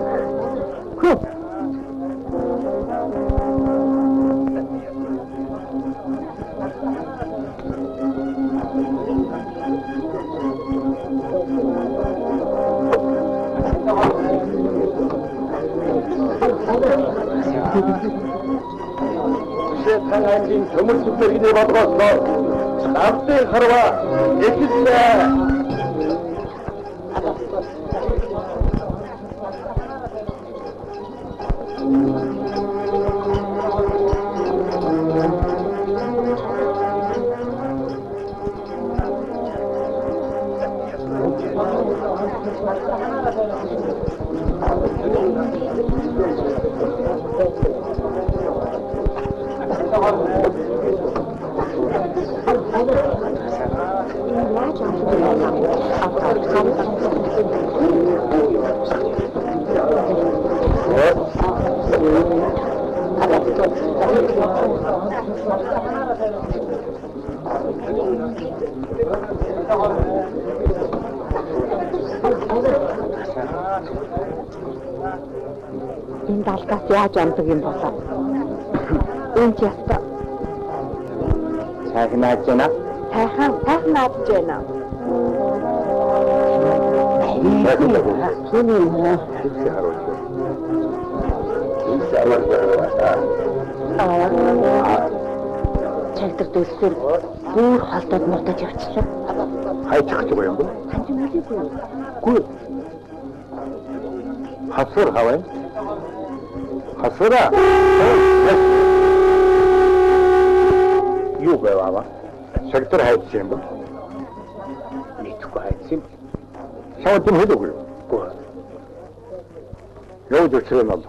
Засагтхан аймгийн төмөрсөх мэрэгний болгоосноор Давтын харваа эхэллээ. Энэ далгаас яаж амдаг юм болоо? Энд яста. Сайхан нааж байна. Сайхан нааж байна. Чагтар дэвсэр бүр холдоод мурдаж явчихлаа. Хайчих гэж байгаа юм бэ? Ханчин үлээгүй. Гүй. Хасвар хаваа. Хасвара. Юу байваа? Шагтар хайчих юм бэ? Мэдхгүй хайсан. Шавд юм хэлээгүй юу? Гүү. Юу зөвчрэн бол.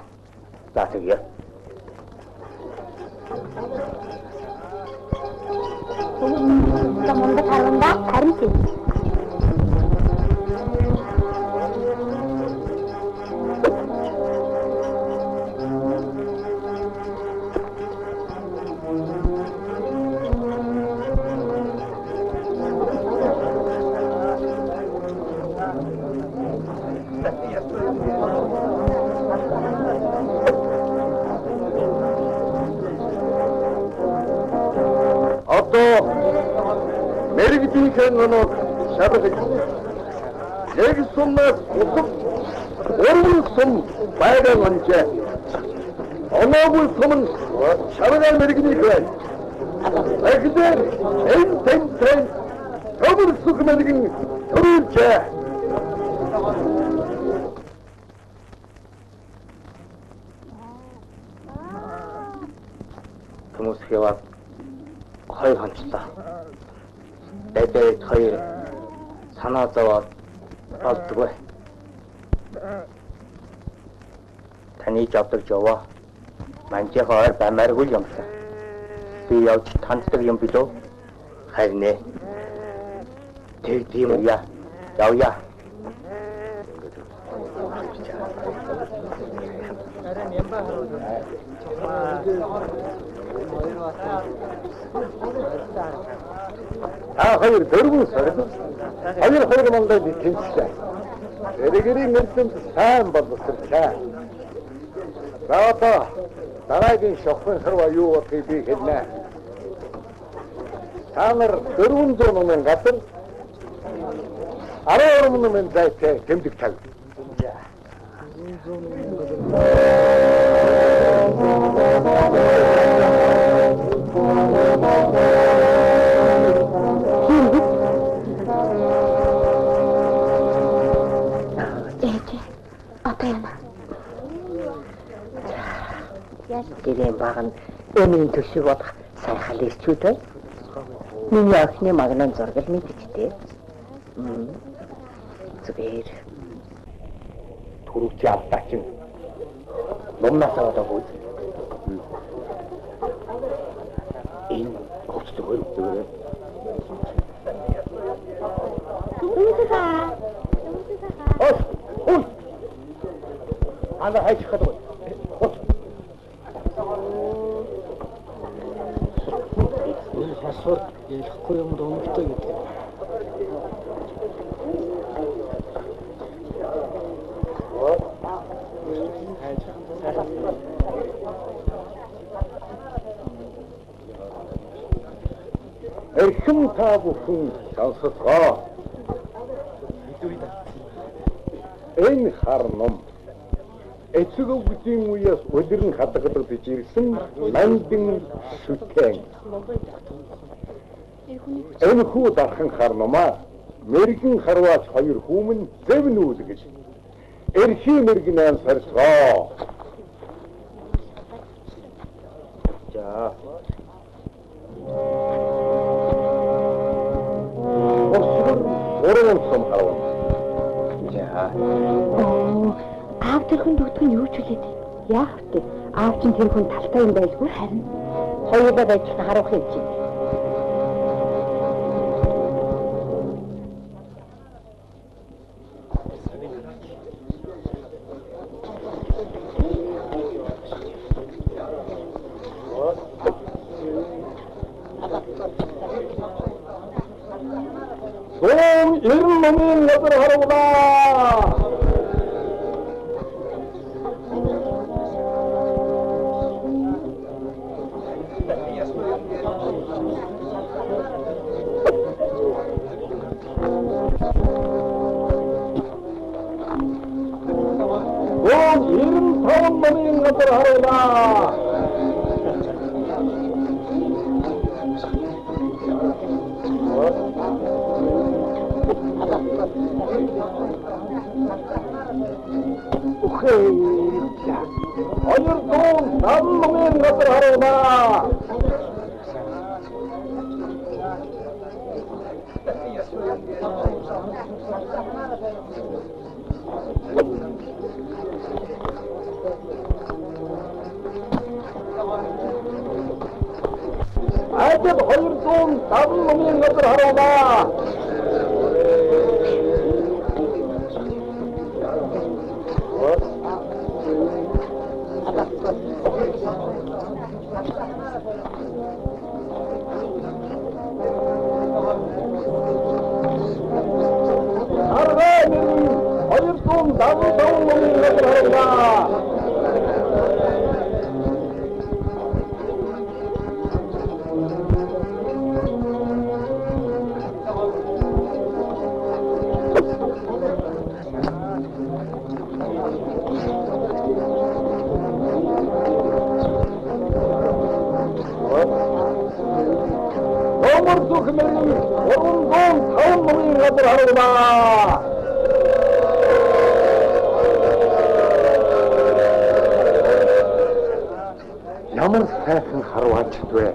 За тэгээ. Мундаг харванда харин тийм. Мэрэгдийнхэн өнөө шаргаж яг сумнаас усах уран сум байгаан онжээ. Оноогүй сум нь шаргаа мэрэгний байна. Эхлээд энэ тэнцэн төмөрсөх мэрэгэн төрүүлжээ. Төмөрсөх яваад 2 хончлоо. Дэдээд 2 санаа зовоод болдгоо. Таны жавдаг жаваа. Манчийнхаа ойр баймааргүй юм шиг. Би явж танддаг юм билүү? Харин ээ. Тэгдэм үү яа. Явъя. Hayır, dördün sarıdı. Hayır mandaydı kimse. Ergeri mümkün sen bazısın sen. Rahat дараагийн шовхон хэрвээ юу бодгийг би хэлнэ. Та нар 400 мянган газар 12 мянган зайтай тэмдэг тав. Гэрэм баган өнийн төшөг бодох сайхан ирчүүдээ миний охины магнан зургал мэдчихтэй. Зүгээр. Түрүүч алдаа чинь номнаас аваад өгөөд. Энэ хөвчтэй хөрөв. Ой. Анда хайчих гэдэг. Хасвар ялахгүй юм дөнгөтэй гэдэг. Эрхэм та бүхэн сонсогоо. Энэ хар ном эцэг өвгдийн үеэс улиран хадгалагдж ирсэн мандин шүтэн. Энэ хүү дархан хар номаа мэрэгэн харваач хоёр хүмүн зэвнүүл гэж эрхий мэрэгнэн сарцгаа. За. Орон сум харваа. За. Аав тэрхэн дүүтгэн юу ч үлээд. Яах вэ? Аав чинь тэр хүн талтай юм байлгүй харин. Хоёулаа байж харуулах юм чинь. Ирэн номын газар харуулаа. Ирэн таван номын газар харуулаа. Oyurdun namın nasıl harama? Acaba oyurdun namın nasıl harama? Ямар сайхан харваач вэ?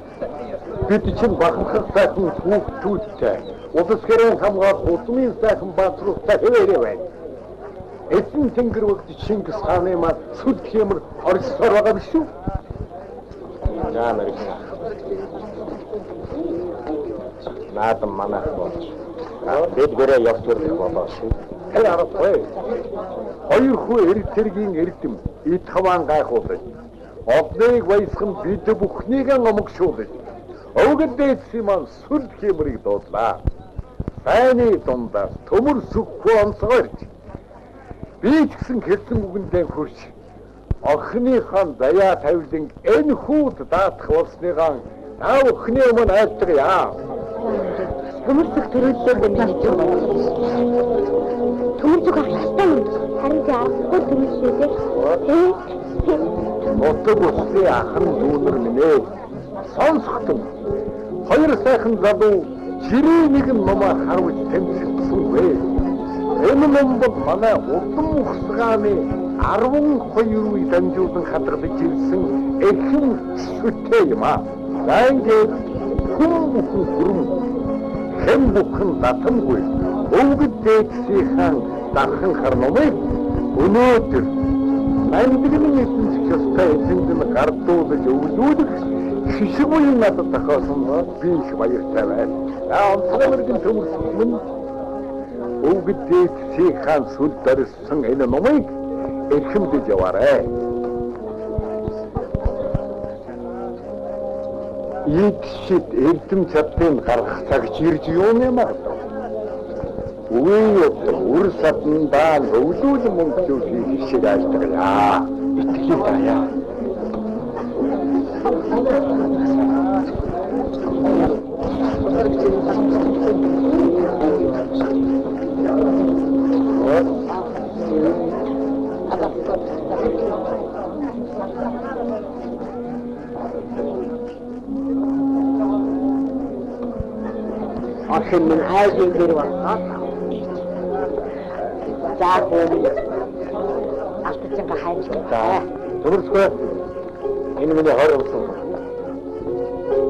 Бид чинь бахархах сайхан хүүхдүүдтэй. Улс гэрэн хамгаалах улмын сайхан баатруудтай хэвээрээ байна. Эзэн тэнгэр бүгд Чингис хааны мал сүл хэмэр орсоор байгаа биш үү? За мэрэгэн. Наадам манайх болж. Бид гэрээ явтур болоо шүү. Тэр аргагүй. Хоёр хүү эрдэргийн эрдэм эд хаваан гайхуулж. Одныг баясхан бид бүхнийг омогшуулж. Өвгөдөөс юм сүл хэмрийг дуудлаа. Сайны дундаас төмөр сүхгүй онцгойрч. Би ч гэсэн хэлсэн үгэндээ хурж охиныхаа даяа тавилан энэ хүүд даатах болсныгаа наа охины өмнө айлтгая. Төмөрцөг төрөллөөр дэмжиж байгаа. Төмөрцөг ахластай юм. Харин яахгүй төмөрчтэй. Мотог усны ахын дүүнэр минь ээ. Сонсохтун. Хоёр сайхан залуу жирийн нэгэн номоор харуулж тэмцэлсэн вэ. Энэ ном бол манай удам ухсгааны 12 үе дамжуулан хадгалж ирсэн эрхэм сүтэй юм аа. Ингээд хүм хэн бүхэн татамгүй өвгөд дээдсийн дархан харномыг өнөөдөр мандигны эзэнч ёстой эзэнд гардуулж өвлүүлэх хишиг үе надад тохиосон би их баяртай байна. Онцгойргийн төмөрсөн өвгөд дээдсийн сүл барьсан энэ номыг эрхэмдэж яваарай. Ийгшид эрдэм чадлын гаргах цаг ирж юу юм аа? Үгүй үр саднаа өвлүүлэн мөнгөлүүлэх шиг айлтгая. Итгэл таяа. Охин минь айлын дээр байна. Заахын алтцанга хайж байгаа. Төмөрцгөө энэ миний хойр болсон.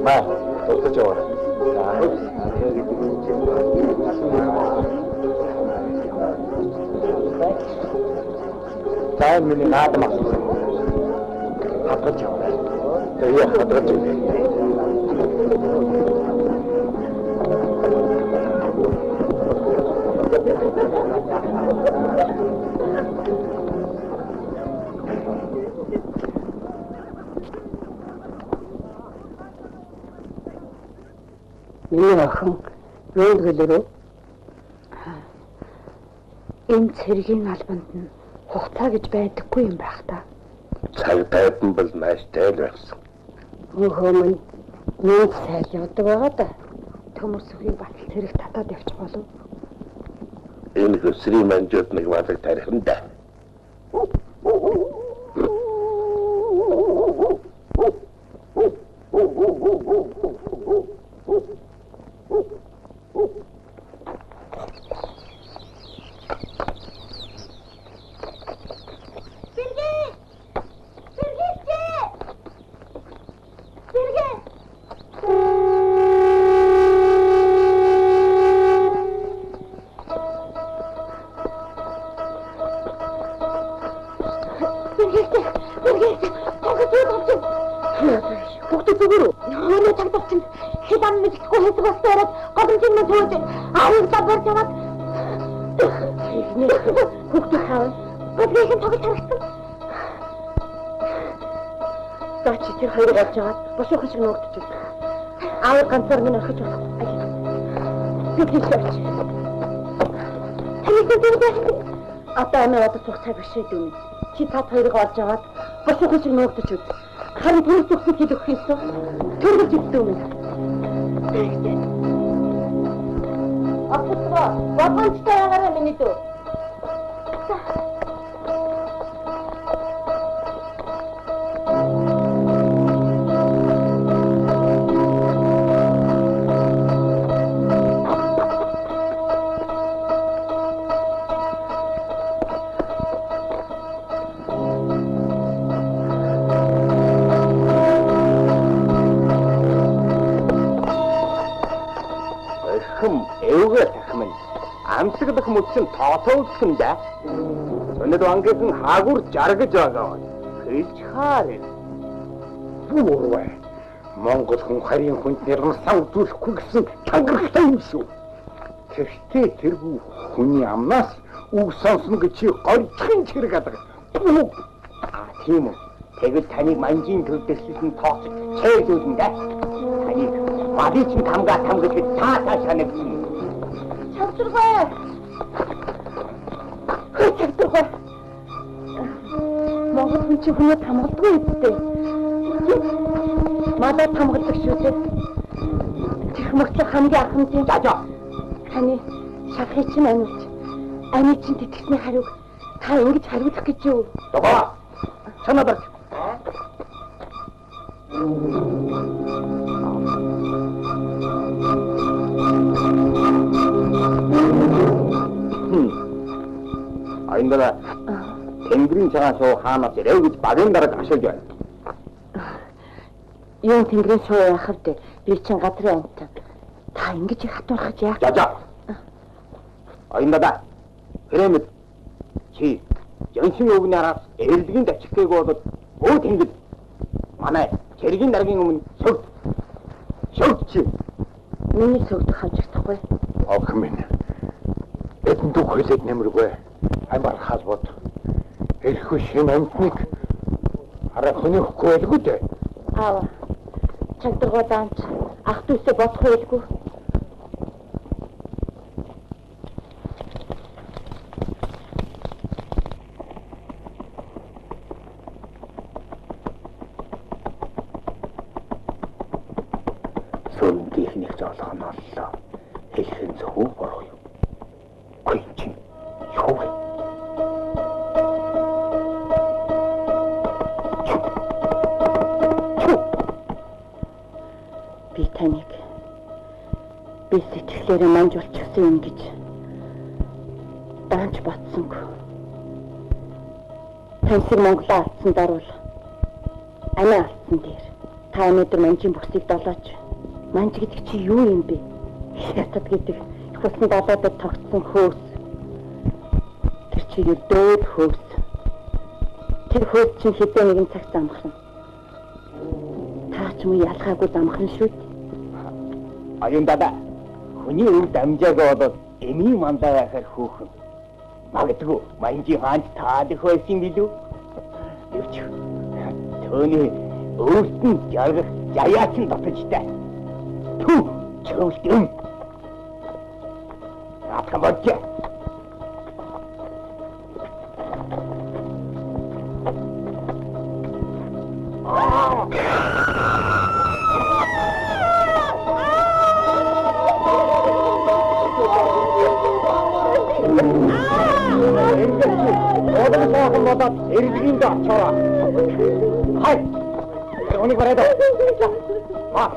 Маа тусаж яваа. За миний наадам авсан. Хадгалж яваа. Тэгээ хадгалж яваа. Миний охин юунд гэлэрөө? Энэ цэргийн албанд нь хугацаа гэж байдаггүй юм байх та. Цаг тайван бол нааштай л байсан. Өхөө минь нэг сайл явдаг байгаа да. Төмөрсөгийг батал цэрэг татаад явчих болов. Энэ хөсрийн манжууд нэг балаг тарихын да. Босоо хашиг ногдчих. Аав ганцаар минь орхиж болох. Тэгэж явж. Одоо амиа одоо цугцай бишээд үнэ. Чи та хоёрыг олж аваад босоо хашиг ногдчих. Харин төрөс өгсөн хэд өгөх юмсан? Төрөж өгсөн үнэ. Апутва, бабанчтай ягараа миний дөө. Амсагдах мөчн тоотоолсон да. Өнөд ангисэн хаагур жаргаж байгаа. Хэлж хаарэ. Бүүрвэ. Монгол хүн харийн хүнд нэрнсаа үзүүлэхгүй гэсэн тангарахтай юм шүү. Тэрхтээ тэргүй хүний амнаас үг сонсно гэж чи гойчхон чирэг адаг. Тийм үү. Тэгвэл таныг манжийн төвдөслөсөн тооцож чэйжүүлнэ да. Таныг бадичин тамгаа тамгаж цаатаа шанагсан. Чавчургай. Чавчургай. Монгол хүн чи хүнээ тамгадаг үстэй. Мадад тамгадаг шүү дээ. Чих мөчлөх хамгийн ахын тийм. За. Таны шалхыг чинь амилж. Ани чинь тэтгэсний хариуг та ингэж хариулах гэж юу? Догоо. Чанаа барь. Аяндаа тэнгэрийн цагаан шоу хаанаас ирэв гэж багийн дараг ашиглаж байна. Юу тэнгэрийн шоу яах вэ? Би чинь газрын амтан. Та ингэж их хатуурах гэж яах? За. Аяндаа Грэмэд чи Жонсын өвгний араас эрлэгийн давчих гээгүй болоод өө тэнгэр манай цэргийн даргийн өмнө шогд чи. Миний сөгдөх хамжигдахгүй. Ох минь. Эдэн дүү хөлөд нэмэргүй. Амар халбод. Эрхгүй шин амтныг арай хөнөхгүй байлгүй дээ. Аава. Чагдаргоо даанч ах дүүсээ бодох байлгүй. Сүрдийнхнийг зоолох нь оллоо. Хэлхэн зөв буруу юу? Хөөе чи юу вэ? Би таныг би сэтгэлээрээ манжуулчихсан юм гэж даанч бодсонгүй. Тансиг Монголоо алдсанд орвол амиа алдсан дээр та өнөөдөр манжийн бүсийг долооч. Манж гэдэг чи юу юм бэ? Хятад гэдэг их усан далайдад тогтсон хөөс. Тэр чи дөд хөөс. Тэр хөөс чинь хэдэн нэгэн цагт замхран. Та ч муу ялгаагүй замхран шүү дээ. Аяндаа хүний өв дамжаагаа болоод эмийн мандаа байхаар хөөхөн. Магадгүй манжийн хаанч таадах байсан билүү? Гэвч төөний өвөлт нь жаргах жаяач нь дотожтай. Тү чөлтөн. Атгамж. Одон саахан бодоод эргэлгийн дэ очоороо. Хай. Өнийг барайд. Аа.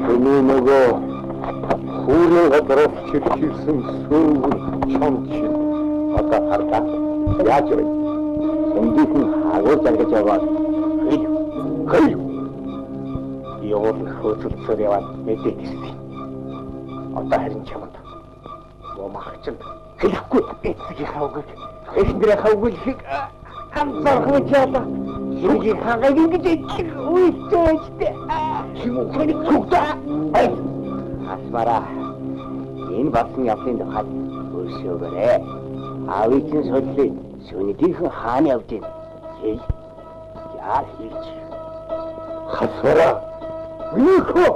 Хүний нөгөө хүүрийн гадраас чирчилсэн сүүр чамч Одоо хардаа яаж вэ? Эндийнх нь хагуул заргаж яваад хэл. Яваад хөөцөлцөр яваад мэдээ гиссэн. Одоо харин чамд махчд хэлэхгүй эцгийн хавгыг эхнэрээ хавгыг шиг хамсархаж яла. Юугийн хагыг ингэж үйчтэй. Чимүүхний зүгтээ. Асмара. Энэ басан явдлын тухайд өшөөгөрөө. Авичин содлыг сүнэтийнхэн хаана явж байна? Хэл. Яа хийч. Хасвара. Минийхөө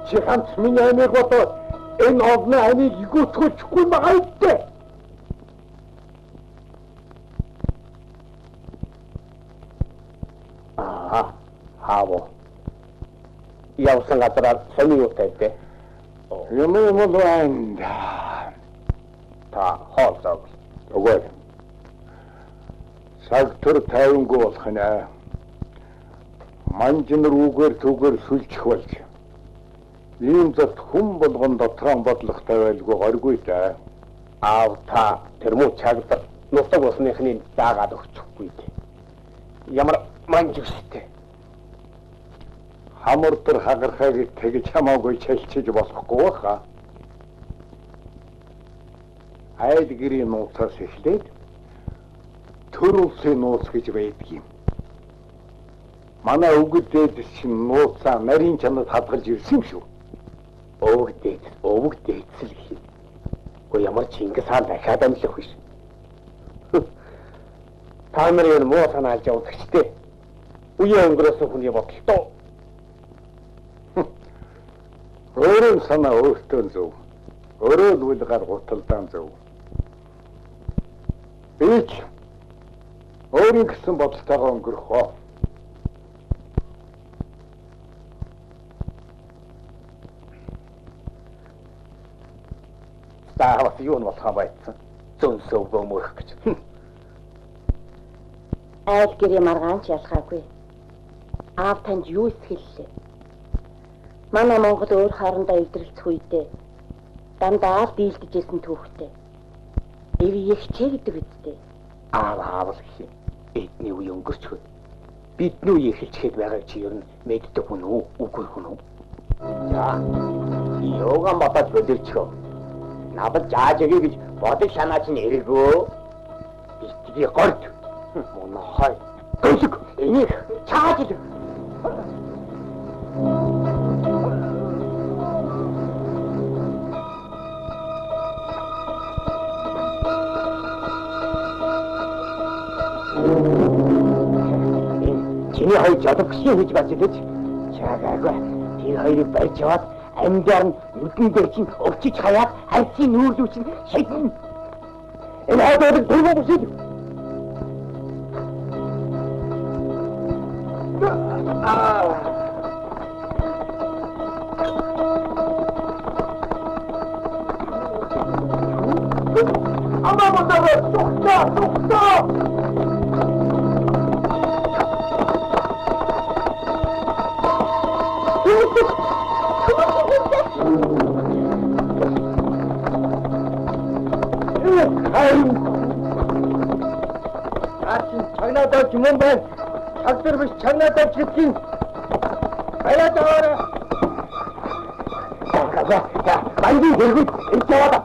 чи ганц миний амийг бодоод энэ овны амийг игүүцгүүлчихгүй байгаа үстэй. Хаав. Явсан газараа сони юутай дээ. Юм байна. Та хоолцоо. Өгөө. Цаг төр тайвангүй болох нэ. Манжин рүүгээр түгээр сүлжих болж. Ийм зөвхт хүн болгон дотроо бодлоготой байлгүй горгүй дээ. Аав та тэрмүү чагд нутаг усныхны даагаад өгчихгүй дээ. Ямар манж өстэй. Хамар төр хагархайг тэгж хамаагүй чалчиж болохгүй баха. Айл гэрийн нууцаас эхлээд төр улсын нууц гэж байдаг юм. Манай өвгөд дээдэс чинь нууцаа нарийн чанад хадгалж ирсэн юм шүү. Өвгд дээдэс л гэх юм. Гэхдээ ямар Чингис хаан дахиад амлах биш. Та нарын муу санаа алж явдаг ч дээ. Үеийн өнгөрөөсөн хүний бодолтой. Өөрийн санаа өөртөө зөв. Өөрөө л үл гар гуталдаан зөв. Би ч өөрийн гэсэн бодолтойгоо өнгөрөх хоо. Заавал юу нь болох байсан. Зөнсөө бөмөрөх гэж. Айл гэрээ маргаанч ялгаагүй. Аав танд юу ихэллээ? Манай Монгол өөр хоорондоо эвдрэлцэх үедээ дандаа л дийлдэжсэн түүхтэй. Эвийг хичээдэг үсттэй. Аав л гэх юм. Эдний үе өнгөрчхөө. Бидний үе эхэлчихэд байгаа чи ер нь мэддэг хүн үү? Үгүй хүн үү? За. Йоган батад бөлөвчөө. Надад жаажэгээ гэж бодож санаач нь эргөө. Битгий горд. Монохой. Гөлөг. Энийг чааж ил. Чиний хоёр жоловчийн хийж бац гэж чагаагүй. Тэр хоёрыг барьж яваад амьдаар нь нүдэн дээр чинь өвчиж хаяад хайцын нүүрлүү чинь шийднэ. Энэ хадаад дөрвөө бүсэд. Ама мотор сухта. Чагнадаа юм байна. Чагдар биш чагнадаа чигтин. Баяа таараа. За, банди дэргүүд энэ яваад.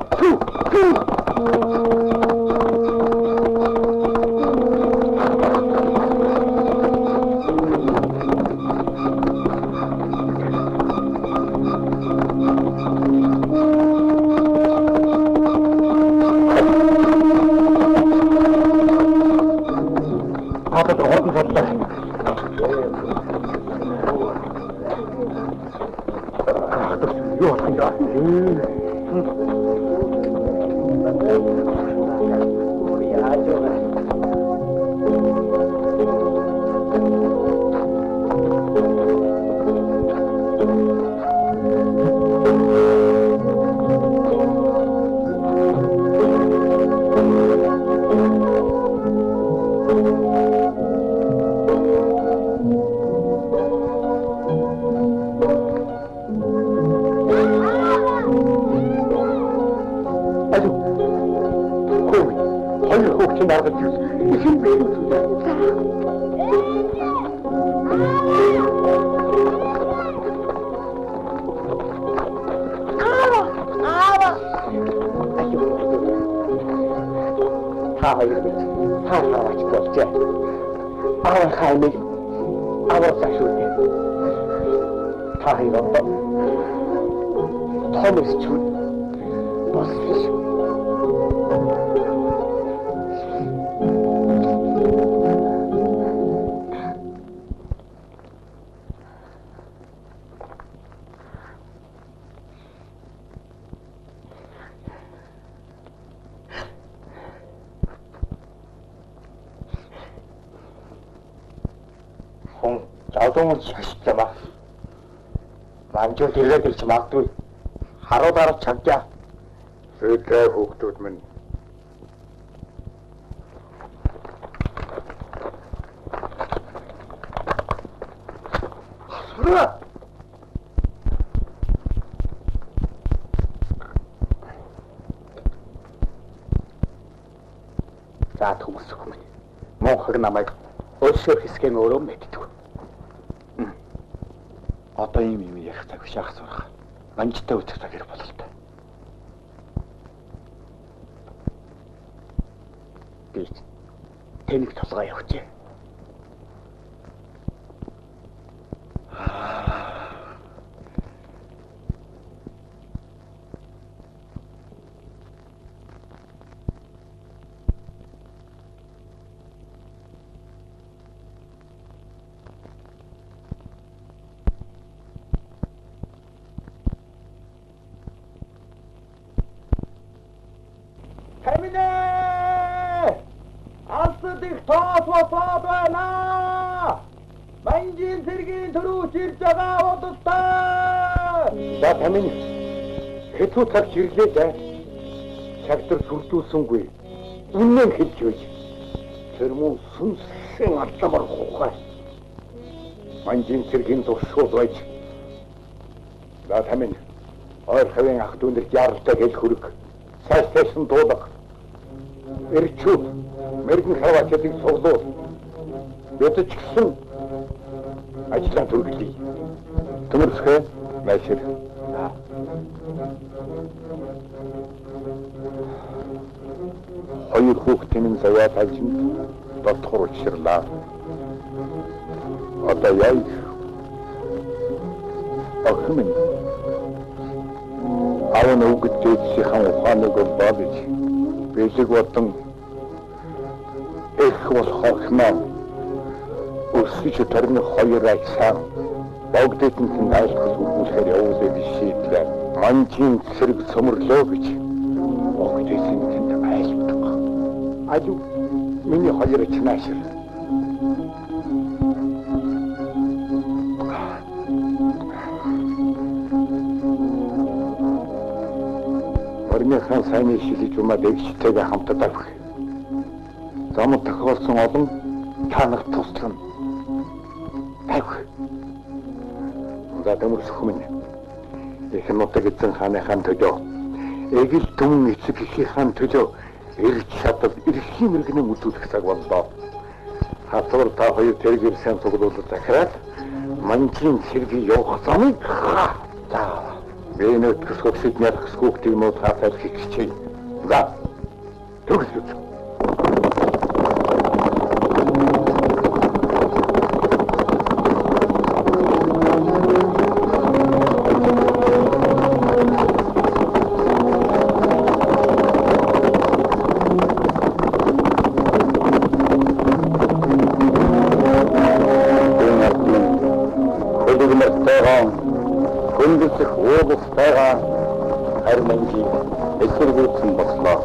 Манжууд ирээд ирж магадгүй. Харуулаараа чагжаа. Өдөө хүүхдүүд минь. Сураа. За хүмүүс хүмүүс. Монхог намайг өлсөөр хэсгэн өөрөө мэддэг. Одоо юм ярих цаг шахах сурах. Манжтай үтэх цаг хэрэг бололтой. Би тэнэг толгой явуулъя. Надад их тоос босоод байна. Манжин цэргийн төрүүч ирж байгаа удалтай. За тамин хэцүү цаг ирлээ дээ. Цагтар сүрдүүлсэнгүй. Үнэн хэлж байж. Тэр мөн сүнсэн алламар хухай. Манжин цэргийн туршууд байж. За тамин ойр хавийн ах дүүнэрт яаралтай гэл хүрэг. Сайштай дуулах. Эрчүүд мэрэгэн хаваачдыг суглуул. Ядаж гисэн ажлаа төрөлий. Төмөрсгөө майшир. Хоёр хүүхдийн заваад алжинд дотхор учирлаа. Одоо яа охин минь аван өгдөөсийн ухааныг бодож бэлэг бодон их болохоо өсөж төрний хоёр ажлаа богдэтэн айлхас үлдэхээр явуулаад шийдлээ. Манжин цэрэг цөмөрлөө гэж богдэтэн тэнд айлтдаг. Aju миний хоёр чнаашир. Орныхан сайн шилж умаад эгчтэйгээ хамтад авах. Замд тохиолсон олон танах туслана. Авах. За төмөрсөх минь. Их нутаг эзэн хааныхан төлөө. Эгэл түмэн эцэг эхийнхээ төлөө эрж чадвал эрхийн мэрэгнээ үзүүлэх цаг боллоо. Хатвар та хоёр тэргээр сайн цуглуулж захираад манжин цэргийн явах замыг за бэнэт көсгөсөд нялх скүүхтийг мод хатал хийчихье. За төгсөж. Хүндсэх уулстайгаа харманжи эсэргүүцэн бослоо.